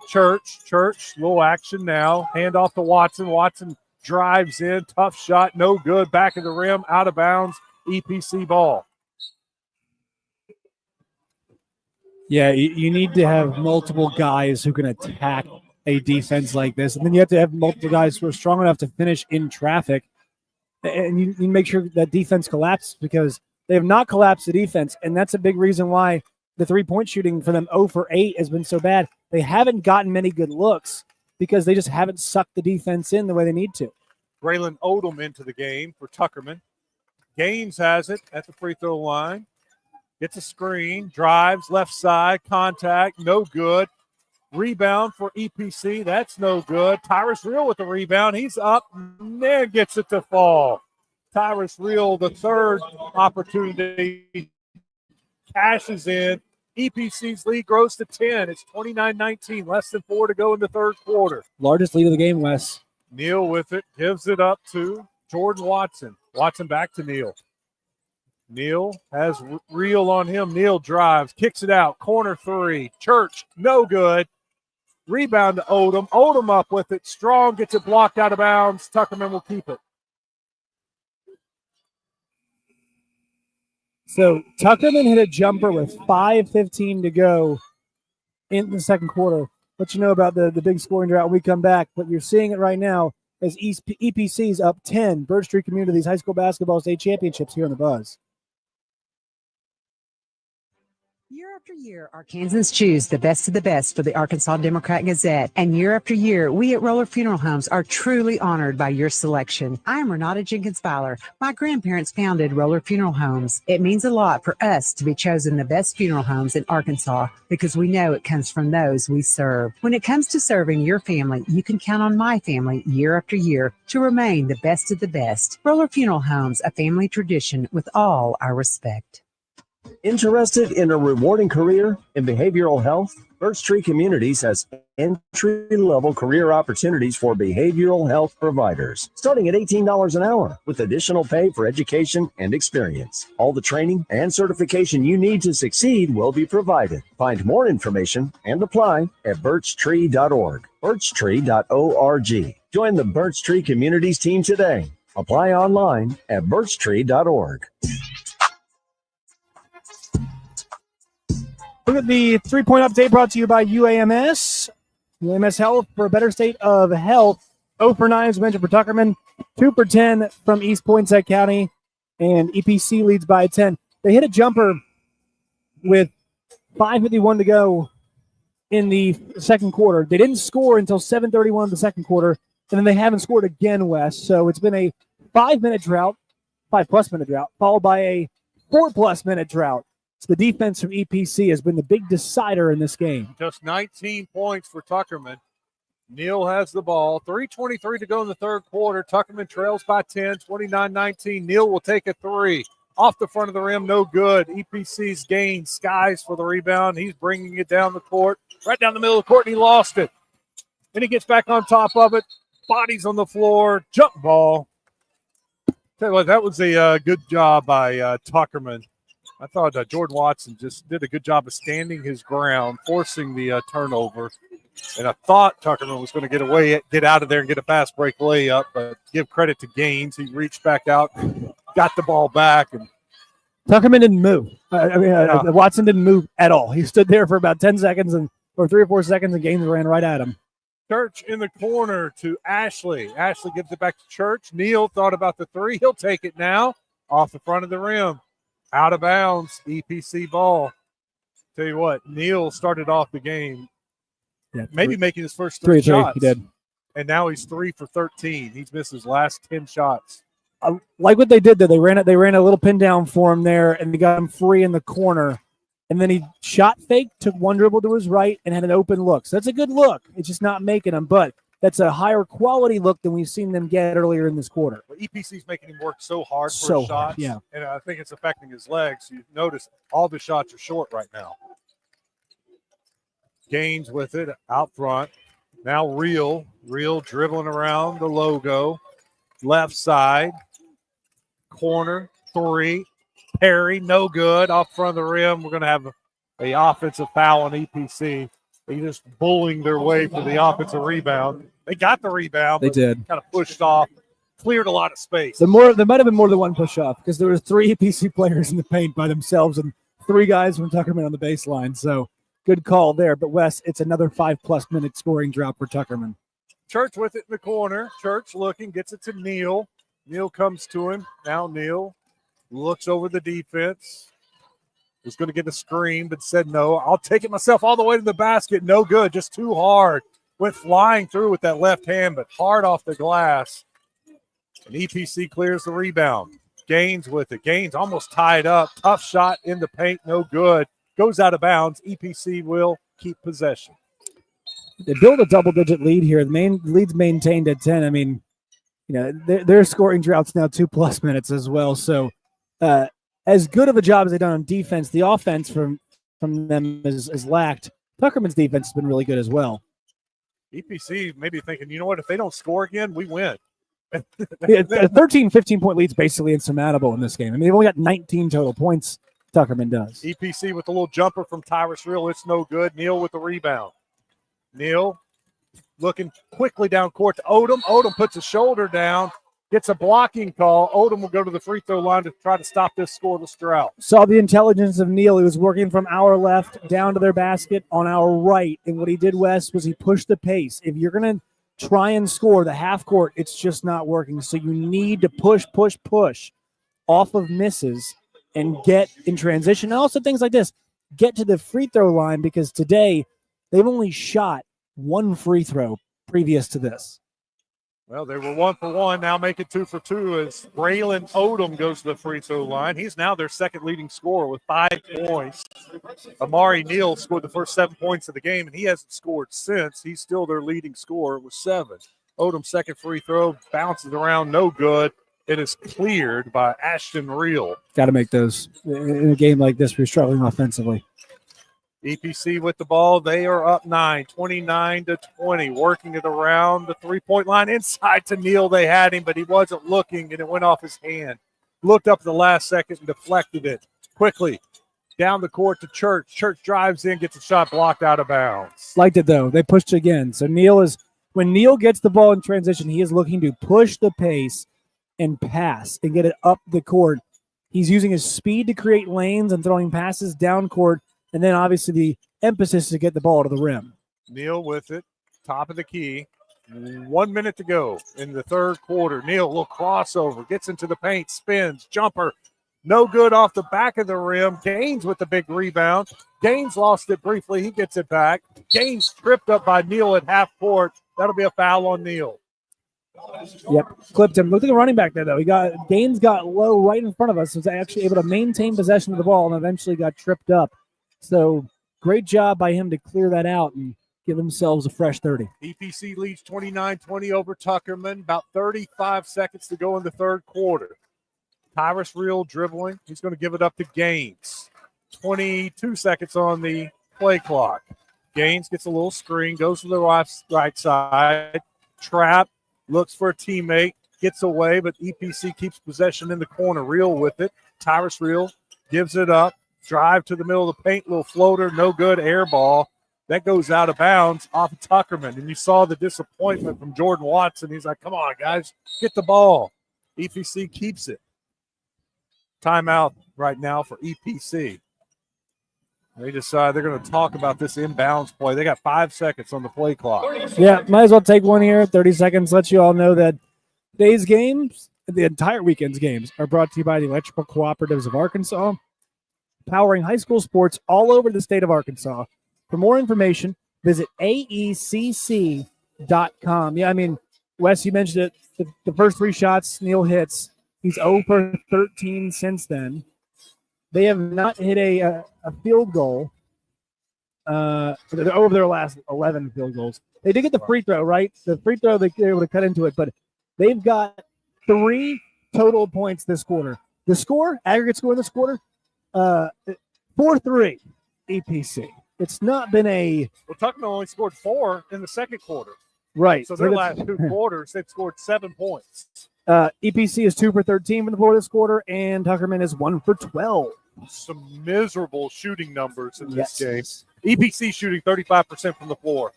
Church. Church, little action now. Hand off to Watson. Watson drives in. Tough shot. No good. Back of the rim. Out of bounds. EPC ball. Yeah, you need to have multiple guys who can attack a defense like this. And then you have to have multiple guys who are strong enough to finish in traffic. And you make sure that defense collapses because they have not collapsed the defense. And that's a big reason why the three-point shooting for them 0 for 8 has been so bad. They haven't gotten many good looks because they just haven't sucked the defense in the way they need to. Braylon Odom into the game for Tuckerman. Gaines has it at the free throw line. Gets a screen, drives, left side, contact, no good. Rebound for EPC, that's no good. Tyrus Real with the rebound. He's up, and then gets it to fall. Tyrus Real, the third opportunity, cashes in. EPC's lead grows to 10. It's 29-19, less than 4 to go in the third quarter. Largest lead of the game, Wes. Neal with it, gives it up to Jordan Watson. Watson back to Neal. Neal has Real on him. Neal drives, kicks it out. Corner 3. Church, no good. Rebound to Odom. Odom up with it. Strong gets it blocked out of bounds. Tuckerman will keep it. So Tuckerman hit a jumper with 5:15 to go in the second quarter. Let you know about the big scoring drought when we come back. But you're seeing it right now as EPC's up 10. Birch Street Communities High School Basketball State Championships here on the Buzz. Year after year, Arkansans choose the best of the best for the Arkansas Democrat-Gazette. And year after year, we at Roller Funeral Homes are truly honored by your selection. I am Renata Jenkins Fowler. My grandparents founded Roller Funeral Homes. It means a lot for us to be chosen the best funeral homes in Arkansas because we know it comes from those we serve. When it comes to serving your family, you can count on my family year after year to remain the best of the best. Roller Funeral Homes, a family tradition with all our respect. Interested in a rewarding career in behavioral health? Birch Tree Communities has entry-level career opportunities for behavioral health providers, starting at $18 an hour, with additional pay for education and experience. All the training and certification you need to succeed will be provided. Find more information and apply at birchtree.org, birchtree.org. Join the Birch Tree Communities team today. Apply online at birchtree.org. Look at the three-point update brought to you by UAMS. UAMS Health for a better state of health. 0 for 9 as mentioned for Tuckerman. 2 for 10 from East Poinsett County. And EPC leads by 10. They hit a jumper with 5:51 to go in the second quarter. They didn't score until 7:31 of the second quarter. And then they haven't scored again, Wes. So it's been a 5-minute drought, 5-plus minute drought, followed by a 4-plus minute drought. So the defense from EPC has been the big decider in this game. Just 19 points for Tuckerman. Neal has the ball. 3:23 to go in the third quarter. Tuckerman trails by 10, 29-19. Neal will take a three. Off the front of the rim, no good. EPC's gained. Skies for the rebound. He's bringing it down the court, right down the middle of the court, and he lost it. Then he gets back on top of it. Bodies on the floor. Jump ball. Tell you what, that was a good job by Tuckerman. I thought Jordan Watson just did a good job of standing his ground, forcing the turnover. And I thought Tuckerman was going to get out of there and get a fast break layup, but give credit to Gaines. He reached back out, got the ball back. And Tuckerman didn't move. Watson didn't move at all. He stood there for about 10 seconds or 3 or 4 seconds, and Gaines ran right at him. Church in the corner to Ashley. Ashley gives it back to Church. Neal thought about the three. He'll take it now off the front of the rim. Out of bounds, EPC ball. Tell you what, Neal started off the game making his first three shots. He did. And now he's 3 for 13. He's missed his last 10 shots. I like what they did there. They ran a little pin down for him there, and they got him free in the corner. And then he shot fake, took one dribble to his right, and had an open look. So that's a good look. It's just not making him, but that's a higher quality look than we've seen them get earlier in this quarter. Well, EPC's making him work so hard for his shots. Yeah. And I think it's affecting his legs. You notice all the shots are short right now. Gaines with it out front. Now Real dribbling around the logo. Left side. Corner. Three. Perry, no good. Off front of the rim. We're going to have a offensive foul on EPC. They just bullying their way for the offensive rebound. They got the rebound. They did. Kind of pushed off. Cleared a lot of space. There might have been more than one push off because there were 3 EPC players in the paint by themselves and 3 guys from Tuckerman on the baseline. So good call there. But Wes, it's another 5+ minute scoring drought for Tuckerman. Church with it in the corner. Church looking, gets it to Neal. Neal comes to him. Now Neal looks over the defense. Was going to get a screen, but said no. I'll take it myself all the way to the basket. No good, just too hard. Went flying through with that left hand, but hard off the glass. And EPC clears the rebound. Gaines with it. Gaines almost tied up. Tough shot in the paint, no good. Goes out of bounds. EPC will keep possession. They build a double-digit lead here. The lead's maintained at 10. I mean, their scoring drought's now 2+ minutes as well. So as good of a job as they've done on defense, the offense from them is lacked. Tuckerman's defense has been really good as well. EPC maybe thinking, you know what, if they don't score again, we win. A 13, 15-point lead's basically insurmountable in this game. I mean, they've only got 19 total points, Tuckerman does. EPC with a little jumper from Tyrus Real. It's no good. Neal with the rebound. Neal looking quickly down court to Odom. Odom puts his shoulder down. Gets a blocking call. Odom will go to the free throw line to try to stop this scoreless drought. Saw the intelligence of Neal. He was working from our left down to their basket on our right. And what he did, Wes, was he pushed the pace. If you're going to try and score the half court, it's just not working. So you need to push off of misses and get in transition. And also things like this. Get to the free throw line because today they've only shot 1 free throw previous to this. Well, they were 1 for 1. Now make it 2 for 2 as Braylon Odom goes to the free throw line. He's now their second leading scorer with 5 points. Amari Neal scored the first 7 points of the game, and he hasn't scored since. He's still their leading scorer with 7. Odom's second free throw bounces around, no good. It is cleared by Ashton Real. Got to make those in a game like this. We're struggling offensively. EPC with the ball. They are up 9, 29-20, working it around the three-point line. Inside to Neal, they had him, but he wasn't looking, and it went off his hand. Looked up at the last second and deflected it quickly. Down the court to Church. Church drives in, gets a shot blocked out of bounds. Liked it, though. They pushed again. So when Neal gets the ball in transition, he is looking to push the pace and pass and get it up the court. He's using his speed to create lanes and throwing passes down court. And then, obviously, the emphasis is to get the ball to the rim. Neal with it, top of the key. 1 minute to go in the third quarter. Neal, a little crossover, gets into the paint, spins, jumper. No good off the back of the rim. Gaines with the big rebound. Gaines lost it briefly. He gets it back. Gaines tripped up by Neal at half court. That'll be a foul on Neal. Yep, clipped him. Look at the running back there, though. Gaines got low right in front of us, was actually able to maintain possession of the ball and eventually got tripped up. So great job by him to clear that out and give themselves a fresh 30. EPC leads 29-20 over Tuckerman. About 35 seconds to go in the third quarter. Tyrus Real dribbling. He's going to give it up to Gaines. 22 seconds on the play clock. Gaines gets a little screen, goes to the right side. Trap, looks for a teammate, gets away, but EPC keeps possession in the corner. Real with it. Tyrus Real gives it up. Drive to the middle of the paint, little floater, no good, air ball. That goes out of bounds off of Tuckerman. And you saw the disappointment from Jordan Watson. He's like, come on, guys, get the ball. EPC keeps it. Timeout right now for EPC. They decide they're going to talk about this inbounds play. They got 5 seconds on the play clock. Yeah, might as well take one here. 30 seconds. Let you all know that today's games, the entire weekend's games, are brought to you by the Electrical Cooperatives of Arkansas, powering high school sports all over the state of Arkansas. For more information, visit aecc.com. Yeah, I mean, Wes, you mentioned it. The first 3 shots Neal hits. He's 0 for 13 since then. They have not hit a field goal over their last 11 field goals. They did get the free throw, right? The free throw, they were able to cut into it, but they've got 3 total points this quarter. The score, aggregate score in this quarter, 4-3 EPC. It's not been a... Well, Tuckerman only scored 4 in the second quarter. Right. So their last 2 quarters, they've scored 7 points. EPC is 2 for 13 from the floor this quarter, and Tuckerman is 1 for 12. Some miserable shooting numbers in this game. EPC shooting 35% from the floor,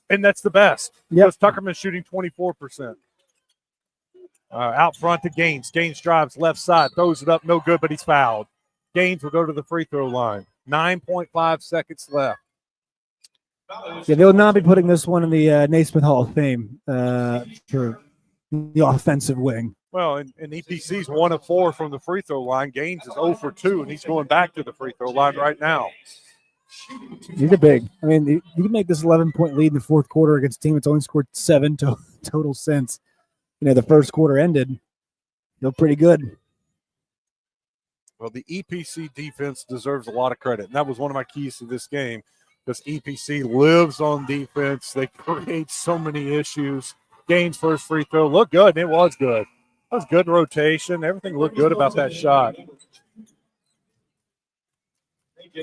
and that's the best. Because Tuckerman shooting 24%. Out front to Gaines. Gaines drives left side, throws it up, no good, but he's fouled. Gaines will go to the free throw line. 9.5 seconds left. Yeah, they'll not be putting this one in the Naismith Hall of Fame for the offensive wing. Well, and EPC's 1 of 4 from the free throw line. Gaines is 0 for 2, and he's going back to the free throw line right now. These are big. I mean, you can make this 11-point lead in the fourth quarter against a team that's only scored 7 total since the first quarter ended. Feel pretty good. Well, the EPC defense deserves a lot of credit, and that was one of my keys to this game because EPC lives on defense. They create so many issues. Gaines' first free throw looked good, and it was good. That was good rotation. Everything looked good about that shot.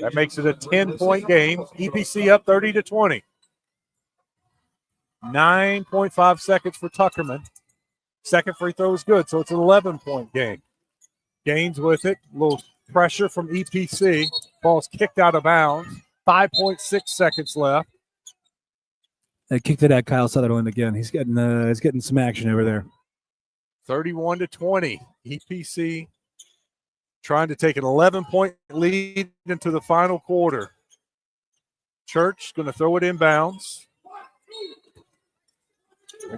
That makes it a 10-point game. EPC up 30-20. 9.5 seconds for Tuckerman. Second free throw is good, so it's an 11-point game. Gaines with it. A little pressure from EPC. Ball's kicked out of bounds. 5.6 seconds left. They kicked it at Kyle Sutherland again. He's getting some action over there. 31-20. EPC trying to take an 11-point lead into the final quarter. Church going to throw it inbounds.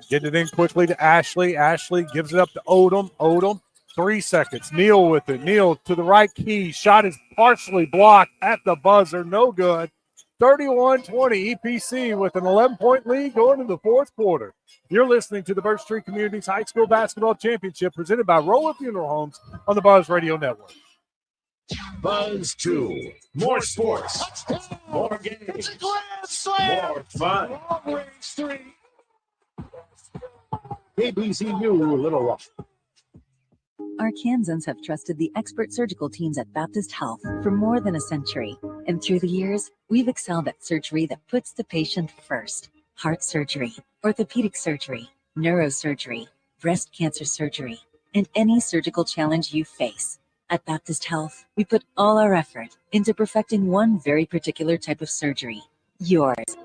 Get it in quickly to Ashley. Ashley gives it up to Odom. Odom, 3 seconds. Neal with it. Neal to the right key. Shot is partially blocked at the buzzer. No good. 31-20 EPC with an 11-point lead going into the fourth quarter. You're listening to the Birch Tree Communities High School Basketball Championship presented by Roller Funeral Homes on the Buzz Radio Network. Buzz 2. More sports. More games. More fun. KBCU Little Rock. Arkansans have trusted the expert surgical teams at Baptist Health for more than a century. And through the years, we've excelled at surgery that puts the patient first. Heart surgery, orthopedic surgery, neurosurgery, breast cancer surgery, and any surgical challenge you face. At Baptist Health, we put all our effort into perfecting one very particular type of surgery, yours.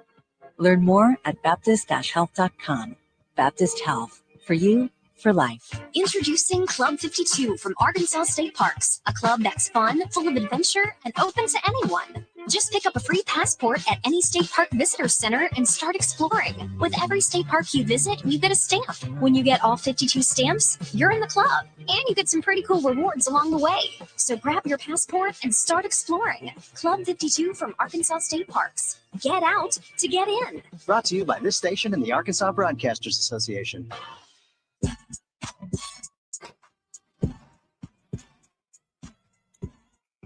Learn more at baptist-health.com. Baptist Health, for you, for life. Introducing Club 52 from Arkansas State Parks, a club that's fun, full of adventure, and open to anyone. Just pick up a free passport at any state park visitor center and start exploring. With every state park you visit, you get a stamp. When you get all 52 stamps, you're in the club. And you get some pretty cool rewards along the way. So grab your passport and start exploring. Club 52 from Arkansas State Parks. Get out to get in. Brought to you by this station and the Arkansas Broadcasters Association.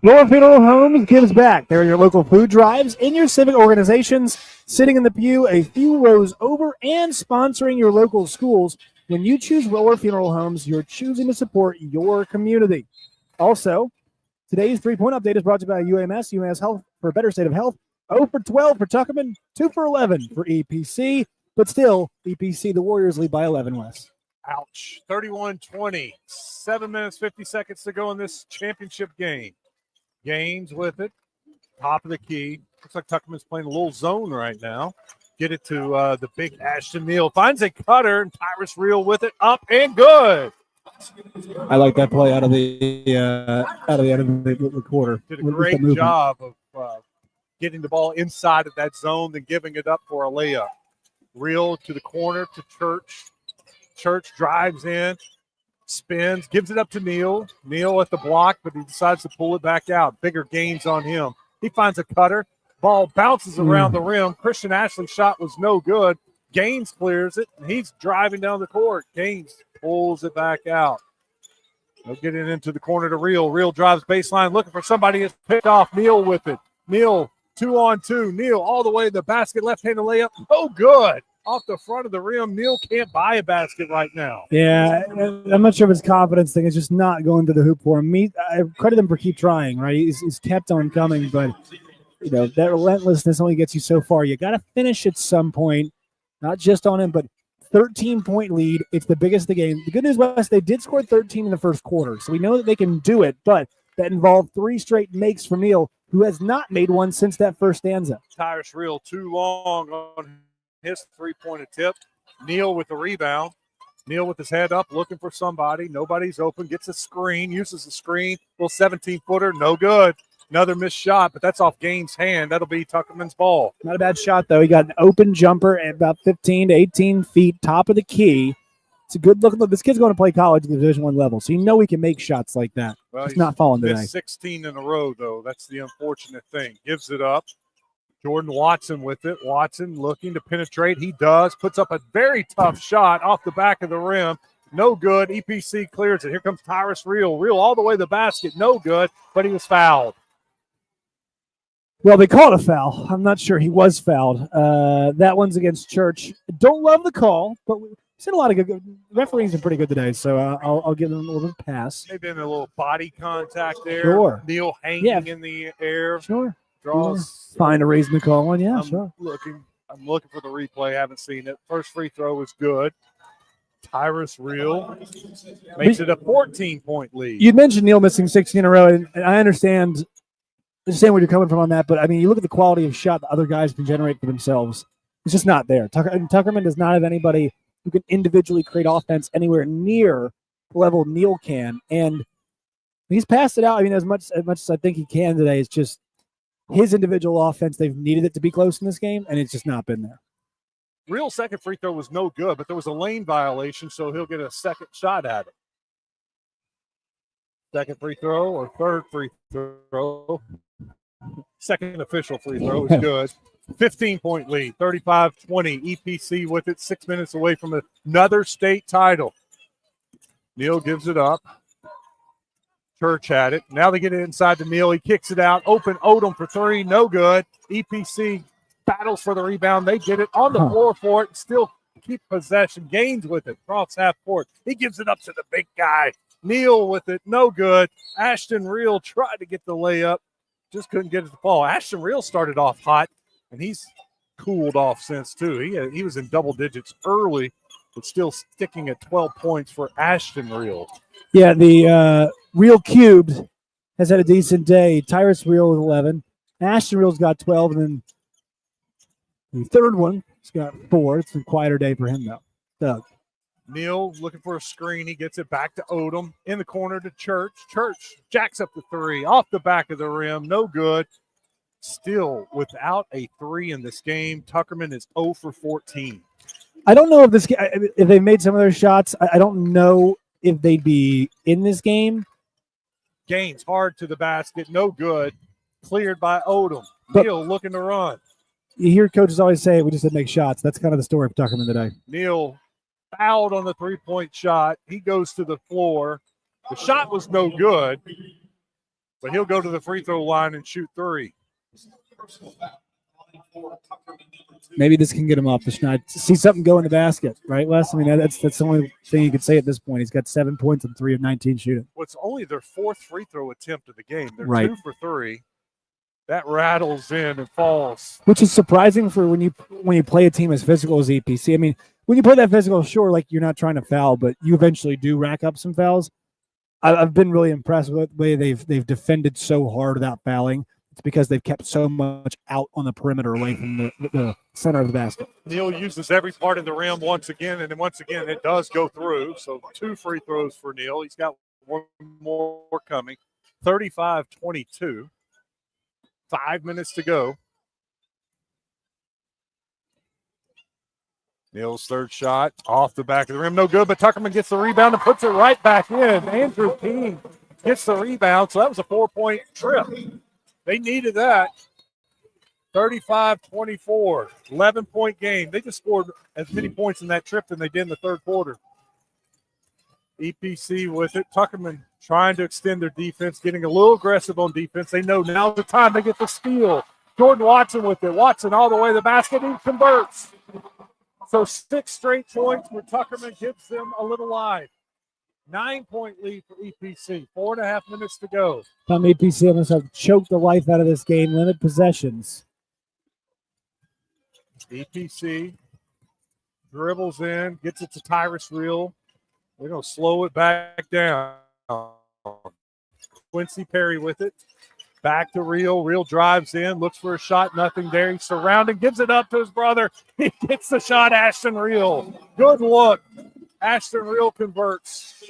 Lower Funeral Homes gives back. They're your local food drives in your civic organizations, sitting in the pew a few rows over, and sponsoring your local schools. When you choose Roller Funeral Homes, you're choosing to support your community. Also, today's 3-point update is brought to you by UAMS Health for a better state of health. 0 for 12 for Tuckerman, 2 for 11 for EPC. But still, EPC, the Warriors lead by 11, Wes. Ouch. 31-20. 7 minutes, 50 seconds to go in this championship game. Gaines with it. Top of the key. Looks like Tuckerman's playing a little zone right now. Get it to the big Ashton Neal. Finds a cutter, and Tyrus Reel with it. Up and good. I like that play out of the end of the quarter. Did a great job of getting the ball inside of that zone, then giving it up for a layup. Reel to the corner to Church. Church drives in, spins, gives it up to Neal. Neal at the block, but he decides to pull it back out. Bigger gains on him. He finds a cutter. Ball bounces around the rim. Christian Ashley's shot was no good. Gaines clears it, and he's driving down the court. Gaines pulls it back out. They'll get it into the corner to Reel. Reel drives baseline, looking for somebody. It's picked off. Neal with it. Neal 2-on-2. Neal all the way to the basket, left-handed layup. Oh, good. Off the front of the rim. Neal can't buy a basket right now. Yeah, I'm not sure if his confidence thing is just not going to the hoop for him. I credit him for keep trying, right? He's kept on coming, but you know that relentlessness only gets you so far. You got to finish at some point, not just on him, but 13-point lead. It's the biggest of the game. The good news was they did score 13 in the first quarter, so we know that they can do it, but that involved 3 straight makes for Neal, who has not made one since that first stanza. Tyrus Reel too long on his 3-point attempt. Neal with the rebound. Neal with his head up, looking for somebody. Nobody's open. Gets a screen, uses the screen. Little 17-footer, no good. Another missed shot, but that's off Gaines' hand. That'll be Tuckerman's ball. Not a bad shot, though. He got an open jumper at about 15 to 18 feet, top of the key. It's a good look. This kid's going to play college at the Division I level, so you know he can make shots like that. Well, it's not falling today. 16 in a row, though. That's the unfortunate thing. Gives it up. Jordan Watson with it. Watson looking to penetrate. He does. Puts up a very tough shot off the back of the rim. No good. EPC clears it. Here comes Tyrus Reel. Reel all the way to the basket. No good, but he was fouled. Well, they called a foul. I'm not sure he was fouled. That one's against Church. Don't love the call, but we've seen a lot of good referees are pretty good today, so I'll give them a little bit of pass. Maybe in a little body contact there. Sure. Neal hanging in the air. Sure. Draws. Fine a reason to call one. Yeah, sure. I'm looking for the replay. Haven't seen it. First free throw was good. Tyrus Reel makes it a 14-point lead. You mentioned Neal missing 16 in a row, and I understand where you're coming from on that, but I mean, you look at the quality of shot that other guys can generate for themselves. It's just not there. Tuckerman does not have anybody who can individually create offense anywhere near the level Neal can, and he's passed it out. I mean, as much as I think he can today, it's just his individual offense. They've needed it to be close in this game, and it's just not been there. Real second free throw was no good, but there was a lane violation, so he'll get a second shot at it. Second free throw or third free throw. Second official free throw is good. 15-point lead, 35-20. EPC with it, 6 minutes away from another state title. Neal gives it up. Church had it. Now they get it inside to Neal. He kicks it out. Open Odom for 3. No good. EPC battles for the rebound. They get it on the floor for it. Still keep possession. Gaines with it. Cross half court. He gives it up to the big guy. Neal with it. No good. Ashton Reel tried to get the layup. Just couldn't get it to fall. Ashton Reel started off hot, and he's cooled off since, too. He was in double digits early, but still sticking at 12 points for Ashton Reel. Yeah, the Reel Cubed has had a decent day. Tyrus Reel with 11. Ashton Reel's got 12, and then the third one has got 4. It's a quieter day for him, though. Doug. Neal looking for a screen. He gets it back to Odom. In the corner to Church. Church jacks up the 3. Off the back of the rim. No good. Still without a 3 in this game. Tuckerman is 0 for 14. I don't know if they made some of their shots. I don't know if they'd be in this game. Gaines hard to the basket. No good. Cleared by Odom. Neal looking to run. You hear coaches always say, we just didn't make shots. That's kind of the story of Tuckerman today. Neal fouled on the 3-point shot. He goes to the floor. The shot was no good. but he'll go to the free throw line and shoot 3. Maybe this can get him off the schneid. See something go in the basket, right, Wes? I mean, that's the only thing you could say at this point. He's got 7 points and 3 of 19 shooting. Well, it's only their 4th free throw attempt of the game. They're Right. 2 for 3. That rattles in and falls. Which is surprising for when you play a team as physical as EPC. I mean, when you play that physical, sure, like you're not trying to foul, but you eventually do rack up some fouls. I've been really impressed with the way they've defended so hard without fouling. It's because they've kept so much out on the perimeter away from the center of the basket. Neal uses every part of the rim once again, and then once again it does go through. So 2 free throws for Neal. He's got 1 more coming. 35-22. 5 minutes to go. Neal's third shot off the back of the rim. No good, but Tuckerman gets the rebound and puts it right back in. Andrew Keene gets the rebound, so that was a 4-point trip. They needed that. 35-24, 11-point game. They just scored as many points in that trip than they did in the third quarter. EPC with it. Tuckerman trying to extend their defense, getting a little aggressive on defense. They know now's the time they get the steal. Jordan Watson with it. Watson all the way to the basket. He converts. So 6 straight points where Tuckerman gives them a little life. 9-point lead for EPC. 4.5 minutes to go. Tom, EPC almost have choked the life out of this game. Limit possessions. EPC dribbles in, gets it to Tyrus Reel. They're going to slow it back down. Quincy Perry with it. Back to Reel. Reel drives in, looks for a shot. Nothing there. He's surrounded, gives it up to his brother. He gets the shot, Ashton Reel. Good look. Ashton Reel converts.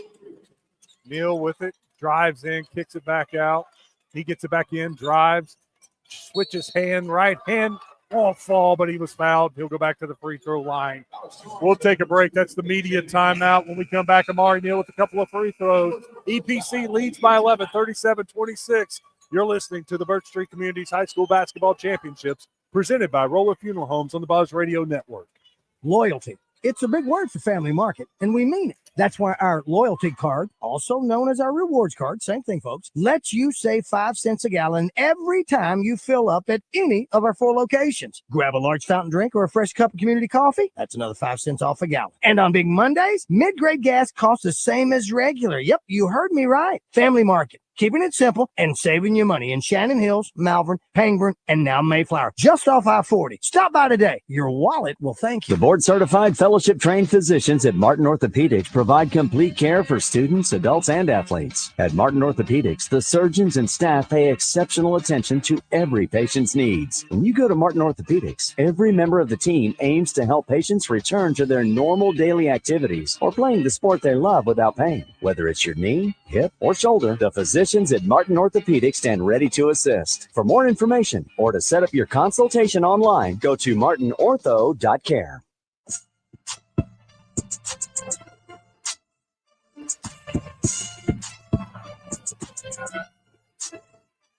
Neal with it. Drives in, kicks it back out. He gets it back in, drives. Switches hand, right hand. Won't fall, but he was fouled. He'll go back to the free throw line. We'll take a break. That's the media timeout. When we come back, Amari Neal with a couple of free throws. EPC leads by 11, 37-26. You're listening to the Birch Street Communities High School Basketball Championships presented by Roller Funeral Homes on the Buzz Radio Network. Loyalty. It's a big word for Family Market, and we mean it. That's why our loyalty card, also known as our rewards card, same thing, folks, lets you save 5 cents a gallon every time you fill up at any of our 4 locations. Grab a large fountain drink or a fresh cup of community coffee, that's another 5 cents off a gallon. And on big Mondays, mid-grade gas costs the same as regular. Yep, you heard me right. Family Market. Keeping it simple and saving you money in Shannon Hills, Malvern, Pangburn, and now Mayflower. Just off I-40. Stop by today. Your wallet will thank you. The board-certified, fellowship-trained physicians at Martin Orthopedics provide complete care for students, adults, and athletes. At Martin Orthopedics, the surgeons and staff pay exceptional attention to every patient's needs. When you go to Martin Orthopedics, every member of the team aims to help patients return to their normal daily activities or playing the sport they love without pain. Whether it's your knee, hip, or shoulder, the physicians at Martin Orthopedics stand ready to assist. For more information or to set up your consultation online, go to martinortho.care.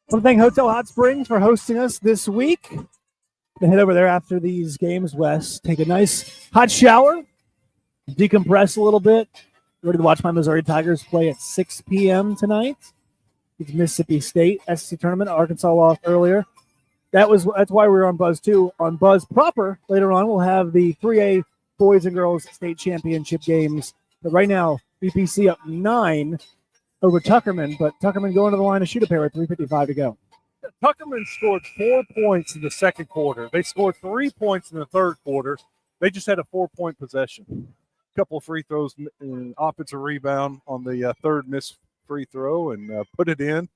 I want to thank Hotel Hot Springs for hosting us this week. To head over there after these games, Wes. Take a nice hot shower, decompress a little bit. Ready to watch my Missouri Tigers play at 6 p.m. tonight. It's Mississippi State SEC tournament. Arkansas lost earlier. That's why we were on Buzz 2. On Buzz proper, later on, we'll have the 3A boys and girls state championship games. But right now, BPC up 9 over Tuckerman, but Tuckerman going to the line to shoot a pair with 3:55 to go. Tuckerman scored 4 points in the second quarter. They scored 3 points in the third quarter. They just had a 4-point possession. A couple of free throws, offensive rebound on the third missed free throw and put it in.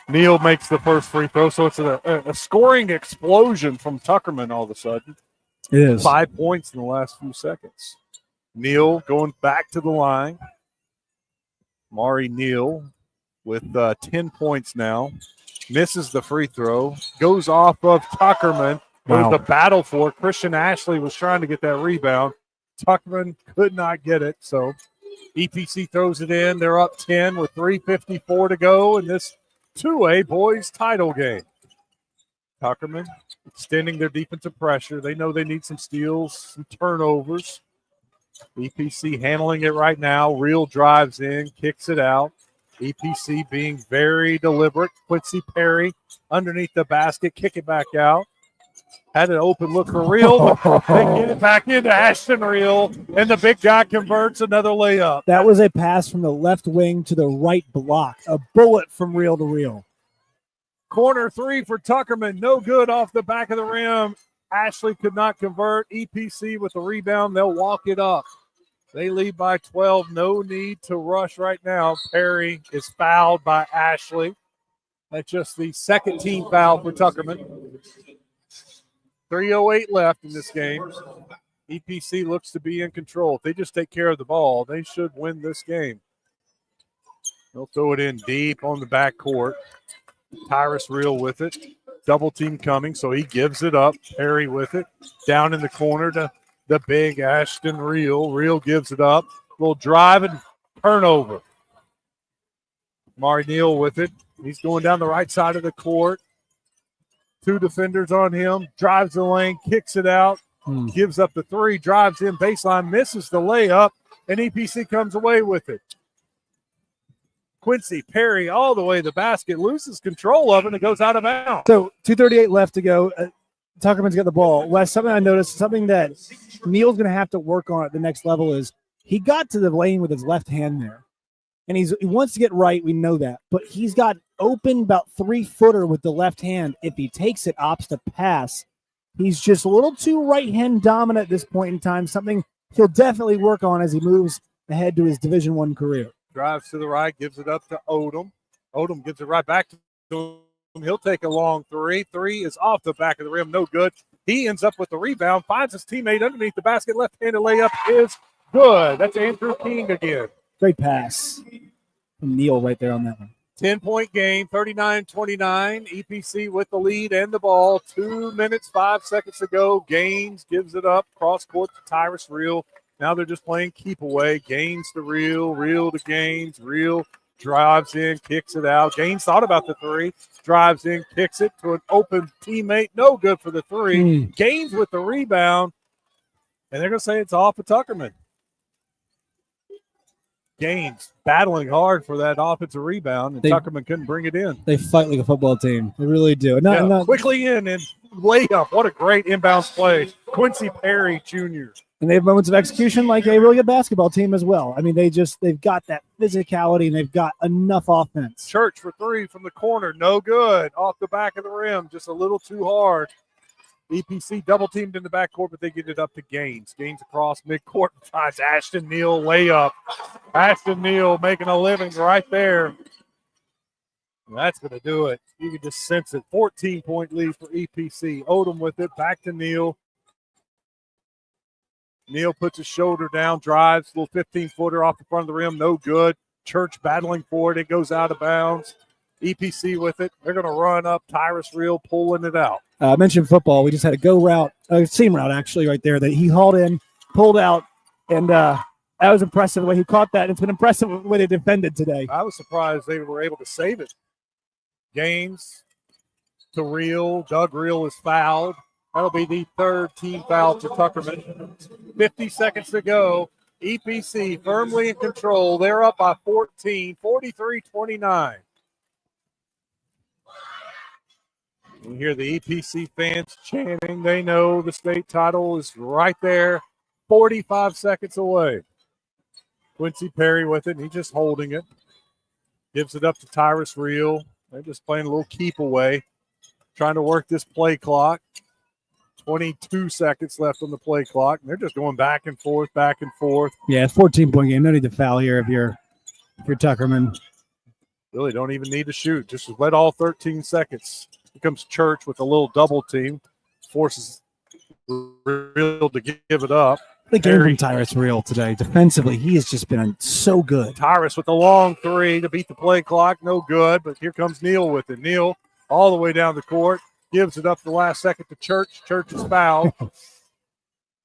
Neal makes the first free throw, so it's a scoring explosion from Tuckerman all of a sudden. It is. 5 points in the last few seconds. Neal going back to the line. Mari Neal with 10 points now. Misses the free throw. Goes off of Tuckerman. Wow. There's a battle for it. Christian Ashley was trying to get that rebound. Tuckerman could not get it, so EPC throws it in. They're up 10 with 3:54 to go in this 2A boys title game. Tuckerman extending their defensive pressure. They know they need some steals, some turnovers. EPC handling it right now. Reel drives in, kicks it out. EPC being very deliberate. Quincy Perry underneath the basket, kick it back out. Had an open look for Real. They get it back into Ashton Real, and the big guy converts another layup. That was a pass from the left wing to the right block. A bullet from Real to Real. Corner three for Tuckerman. No good off the back of the rim. Ashley could not convert. EPC with the rebound. They'll walk it up. They lead by 12. No need to rush right now. Perry is fouled by Ashley. That's just the second team foul for Tuckerman. 3:08 left in this game. EPC looks to be in control. If they just take care of the ball, they should win this game. They'll throw it in deep on the backcourt. Tyrus Real with it. Double team coming, so he gives it up. Perry with it. Down in the corner to the big Ashton Real. Real gives it up. Little drive and turnover. Mari Neal with it. He's going down the right side of the court. Two defenders on him. Drives the lane, kicks it out. Gives up the three, drives in baseline, misses the layup, and EPC comes away with it. Quincy Perry all the way to the basket, loses control of it, and it goes out of bounds. So 2:38 left to go. Tuckerman's got the ball. Wes, something I noticed, something that Neal's going to have to work on at the next level is he got to the lane with his left hand there. And he wants to get right, we know that. But he's got open about 3-footer with the left hand. If he takes it, opts to pass. He's just a little too right-hand dominant at this point in time, something he'll definitely work on as he moves ahead to his Division I career. Drives to the right, gives it up to Odom. Odom gives it right back to him. He'll take a long three. Three is off the back of the rim, no good. He ends up with the rebound, finds his teammate underneath the basket. Left-handed layup is good. That's Andrew King again. Great pass from Neal right there on that one. 10-point game, 39-29. EPC with the lead and the ball. 2 minutes, 5 seconds to go. Gaines gives it up. Cross court to Tyrus Real. Now they're just playing keep away. Gaines to Real. Real to Gaines. Real drives in, kicks it out. Gaines thought about the three. Drives in, kicks it to an open teammate. No good for the three. Gaines with the rebound. And they're going to say it's off of Tuckerman. Gaines battling hard for that offensive rebound, and Tuckerman couldn't bring it in. They fight like a football team. They really do. Quickly in and layup. What a great inbounds play. Quincy Perry Jr. And they have moments of execution like a really good basketball team as well. I mean, they've got that physicality and they've got enough offense. Church for three from the corner. No good. Off the back of the rim. Just a little too hard. EPC double teamed in the backcourt, but they get it up to Gaines. Gaines across midcourt finds Ashton Neal layup. Ashton Neal making a living right there. That's going to do it. You can just sense it. 14-point lead for EPC. Odom with it. Back to Neal. Neal puts his shoulder down, drives, little 15-footer off the front of the rim. No good. Church battling for it. It goes out of bounds. EPC with it. They're going to run up. Tyrus Real pulling it out. I mentioned football. We just had a go route, a seam route actually right there that he hauled in, pulled out, and that was impressive the way he caught that. It's been impressive the way they defended today. I was surprised they were able to save it. Gaines to Real. Doug Real is fouled. That'll be the third team foul to Tuckerman. 50 seconds to go. EPC firmly in control. They're up by 14, 43-29. You hear the EPC fans chanting. They know the state title is right there, 45 seconds away. Quincy Perry with it. He's just holding it. Gives it up to Tyrus Real. They're just playing a little keep away, trying to work this play clock. 22 seconds left on the play clock. And they're just going back and forth, back and forth. Yeah, it's 14-point game. No need to foul here if you're Tuckerman. Really don't even need to shoot. Just let all 13 seconds. Here comes Church with a little double team. Forces Real to give it up. The game from Tyrus Real today. Defensively, he has just been so good. Tyrus with a long three to beat the play clock. No good, but here comes Neal with it. Neal all the way down the court. Gives it up the last second to Church. Church is fouled.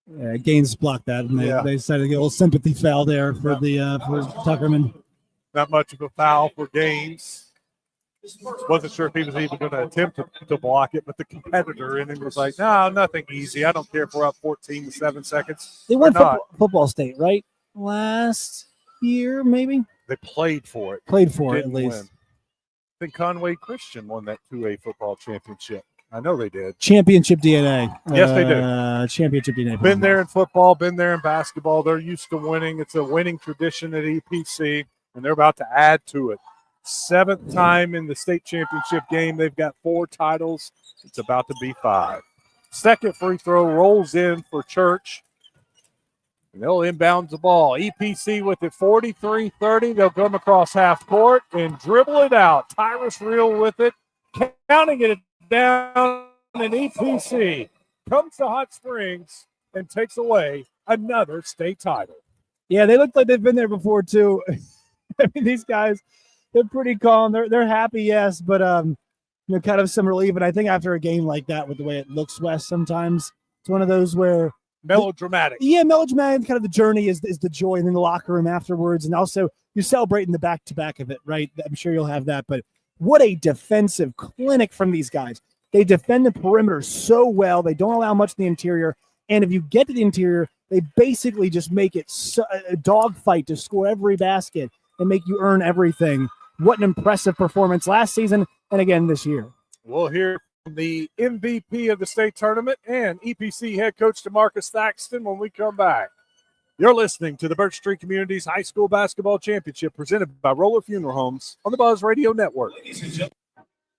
Yeah, Gaines blocked that, and they decided to get a little sympathy foul there for for Tuckerman. Not much of a foul for Gaines. Wasn't sure if he was even going to attempt to block it, but the competitor in him was like, no, nothing easy. I don't care if we're up 14 to 7 seconds. They won football state, right? Last year, maybe? They played for it. Played for it, at Didn't least. win. I think Conway Christian won that 2A football championship. I know they did. Championship DNA. Yes, they do. Championship DNA. Been there in football, been there in basketball. They're used to winning. It's a winning tradition at EPC, and they're about to add to it. 7th time in the state championship game. They've got 4 titles. It's about to be 5. Second free throw rolls in for Church. And they'll inbound the ball. EPC with it 43-30. They'll come across half court and dribble it out. Tyrus Reel with it, counting it down, and EPC comes to Hot Springs and takes away another state title. Yeah, they look like they've been there before, too. I mean, these guys, they're pretty calm. They're happy, yes, but kind of some relief. And I think after a game like that, with the way it looks, Wes, sometimes it's one of those where melodramatic. Melodramatic. Kind of the journey is the joy, and then the locker room afterwards, and also you're celebrating the back-to-back of it, right? I'm sure you'll have that. But what a defensive clinic from these guys. They defend the perimeter so well. They don't allow much in the interior. And if you get to the interior, they basically just make it a dogfight to score every basket and make you earn everything. What an impressive performance last season and again this year. We'll hear from the MVP of the state tournament and EPC head coach DeMarcus Thaxton when we come back. You're listening to the Birch Street Communities High School Basketball Championship presented by Roller Funeral Homes on the Buzz Radio Network.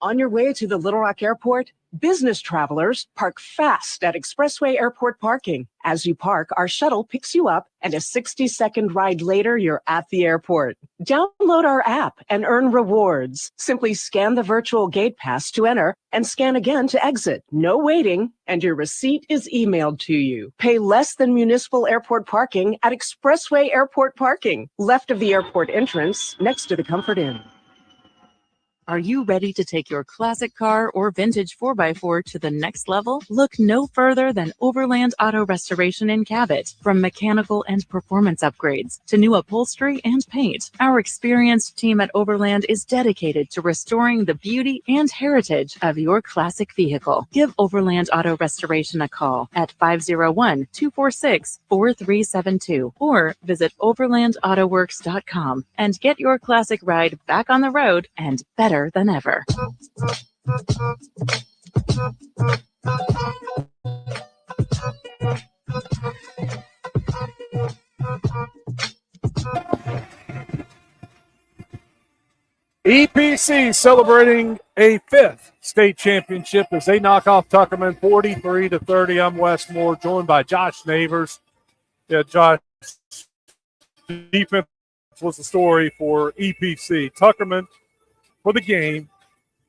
On your way to the Little Rock Airport, business travelers park fast at Expressway Airport parking. As you park, our shuttle picks you up, and a 60-second ride later, you're at the airport. Download our app and earn rewards. Simply scan the virtual gate pass to enter and scan again to exit. No waiting, and your receipt is emailed to you. Pay less than municipal airport parking at Expressway Airport parking, left of the airport entrance, next to the Comfort Inn. Are you ready to take your classic car or vintage 4x4 to the next level? Look no further than Overland Auto Restoration in Cabot. From mechanical and performance upgrades to new upholstery and paint, our experienced team at Overland is dedicated to restoring the beauty and heritage of your classic vehicle. Give Overland Auto Restoration a call at 501-246-4372 or visit overlandautoworks.com and get your classic ride back on the road and better than ever. EPC celebrating a 5th state championship as they knock off Tuckerman 43-30. I'm Wes Moore, joined by Josh Neighbors. Yeah, Josh, defense was the story for EPC. Tuckerman for the game,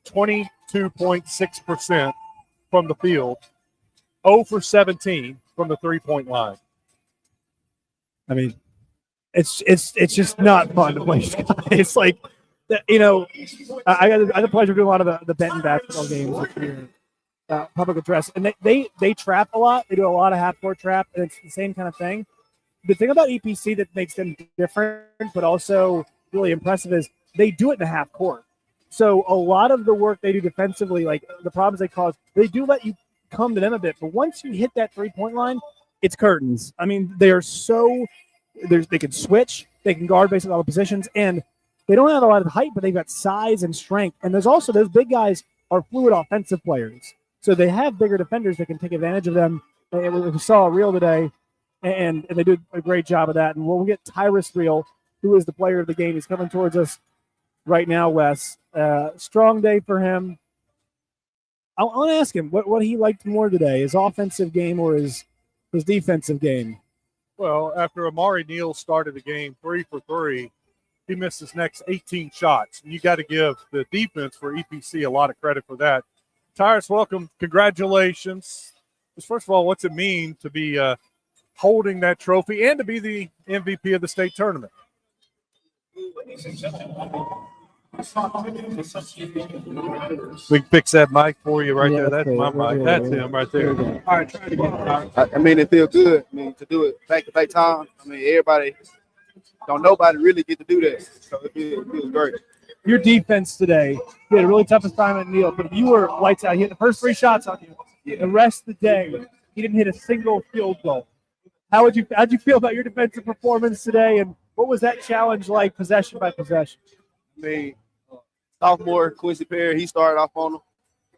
22.6% from the field, 0 for 17 from the three-point line. I mean, it's just not fun to play Sky. It's like, I had the pleasure of doing a lot of the Benton basketball games this year, public address, and they trap a lot. They do a lot of half-court trap, and it's the same kind of thing. The thing about EPC that makes them different, but also really impressive, is they do it in the half court. So a lot of the work they do defensively, like the problems they cause, they do let you come to them a bit. But once you hit that three-point line, it's curtains. I mean, they are they can switch, they can guard basically all the positions, and they don't have a lot of height, but they've got size and strength. And there's also, those big guys are fluid offensive players. So they have bigger defenders that can take advantage of them. And we saw a Reel today, and they do a great job of that. And we'll get Tyrus Reel, who is the player of the game. He's coming towards us right now, Wes. Strong day for him. I want to ask him what he liked more today, his offensive game or his defensive game. Well, after Amari Neal started the game 3 for 3, he missed his next 18 shots. And you got to give the defense for EPC a lot of credit for that. Tyrus, welcome. Congratulations. First of all, what's it mean to be holding that trophy and to be the MVP of the state tournament? We can fix that mic for you right there. That's my mic. That's him right there. All right, try it again. I mean, it feels good. I mean, to do it back-to-back time. I mean, nobody really get to do that. So it feels great. Your defense today, you had a really tough assignment, Neil, but you were lights out. You hit the first 3 shots on you. The rest of the day, you didn't hit a single field goal. How'd you feel about your defensive performance today, and What was that challenge like, possession by possession? I mean, sophomore Quincy Perry, he started off on him.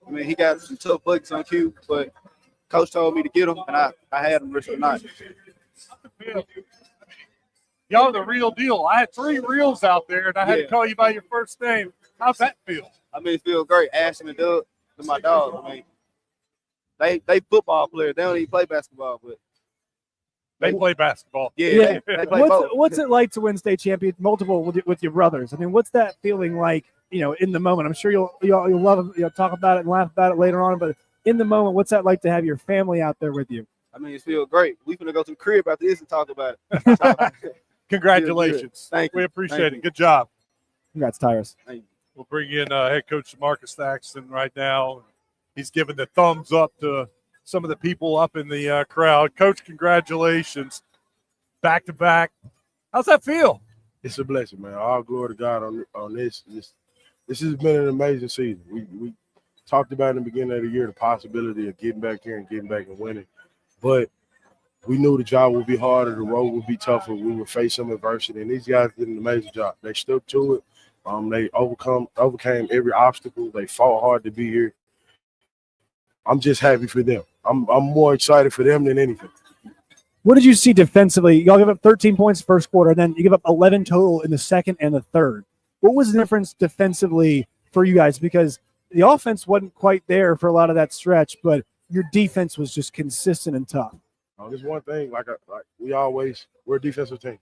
I mean, he got some tough buckets on cue, but coach told me to get him, and I had him the rest of the night. Y'all the real deal. I had 3 reels out there, and I had to call you by your first name. How's that feel? I mean, it feels great. Ashton and Doug, they're my dogs. I mean, they football players. They don't even play basketball, but they play basketball. Yeah. They play What's it like to win state champion multiple with your brothers? I mean, what's that feeling like? In the moment. I'm sure you'll love it. Talk about it and laugh about it later on. But in the moment, what's that like to have your family out there with you? I mean, it feels great. We're going to go to the crib after this and talk about it. Congratulations. Thank you. We appreciate it. Good job. Congrats, Tyrus. We'll bring in head coach Marcus Thaxton right now. He's giving the thumbs up to some of the people up in the crowd. Coach, congratulations. Back to back. How's that feel? It's a blessing, man. All glory to God on this. This has been an amazing season. We talked about in the beginning of the year the possibility of getting back here and getting back and winning. But we knew the job would be harder, the road would be tougher, we would face some adversity, and these guys did an amazing job. They stuck to it. They overcame every obstacle. They fought hard to be here. I'm just happy for them. I'm more excited for them than anything. What did you see defensively? Y'all give up 13 points first quarter, and then you give up 11 total in the second and the third. What was the difference defensively for you guys? Because the offense wasn't quite there for a lot of that stretch, but your defense was just consistent and tough. There's one thing, we're a defensive team.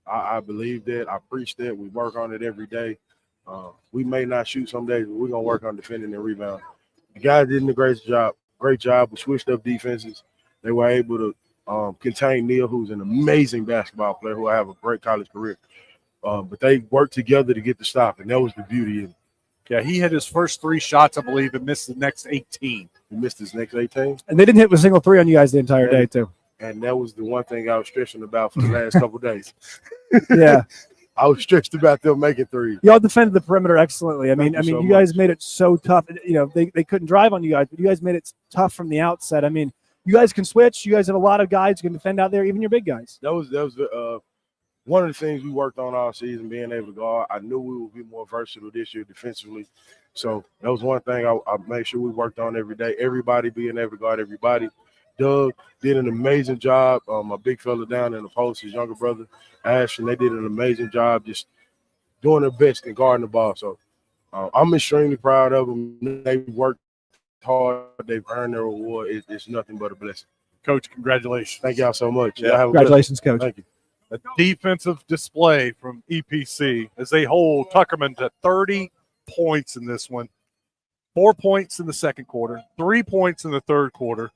I believe that. I preach that. We work on it every day. We may not shoot some days, but we're going to work on defending and rebounding. The guys did a great job. We switched up defenses. They were able to contain Neil, who's an amazing basketball player who will have a great college career. But they worked together to get the stop, and that was the beauty of it. Yeah, he hit his first 3 shots, I believe, and missed the next 18. He missed his next 18. And they didn't hit a single 3 on you guys the entire day, too. And that was the one thing I was stressing about for the last couple of days. Yeah. I was stressed about them making 3. Y'all defended the perimeter excellently. I mean, so you much. guys made it so tough. They couldn't drive on you guys, but you guys made it tough from the outset. I mean, you guys can switch. You guys have a lot of guys who can defend out there, even your big guys. That was one of the things we worked on all season, being able to guard. I knew we would be more versatile this year defensively. So that was one thing I made sure we worked on every day. Everybody being able to guard everybody. Doug did an amazing job. My big fella down in the post, his younger brother, Ashton, they did an amazing job just doing their best in guarding the ball. So I'm extremely proud of them. They worked hard. They've earned their reward. It's nothing but a blessing. Coach, congratulations. Thank y'all so much. Yeah. Congratulations, Coach. Thank you. A defensive display from EPC as they hold Tuckerman to 30 points in this one. 4 points in the second quarter, 3 points in the third quarter,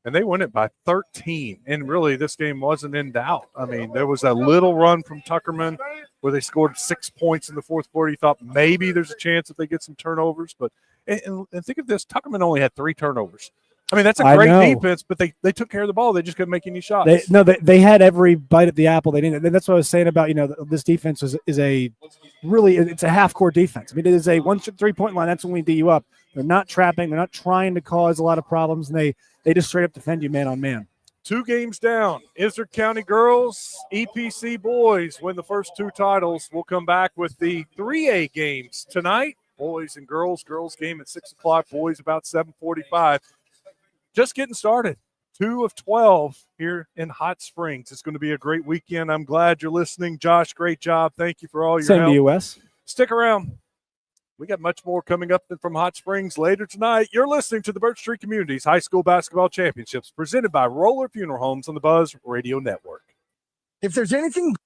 and they win it by 13. And really, this game wasn't in doubt. I mean, there was a little run from Tuckerman where they scored 6 points in the fourth quarter. You thought maybe there's a chance that they get some turnovers. But and think of this, Tuckerman only had 3 turnovers. I mean, that's a great defense, but they took care of the ball. They just couldn't make any shots. They had every bite at the apple. They didn't. That's what I was saying about, this defense is a half-court defense. I mean, it is a 1-3-point line. That's when we D you up. They're not trapping. They're not trying to cause a lot of problems, and they just straight up defend you man on man. 2 games down. Izard County girls, EPC boys win the first 2 titles. We'll come back with the 3A games tonight. Boys and girls. Girls game at 6 o'clock. Boys about 7:45. Just getting started. 2 of 12 here in Hot Springs. It's going to be a great weekend. I'm glad you're listening. Josh, great job. Thank you for all your help. Same to you, Wes. Stick around. We got much more coming up from Hot Springs later tonight. You're listening to the Birch Street Communities High School Basketball Championships presented by Roller Funeral Homes on the Buzz Radio Network. If there's anything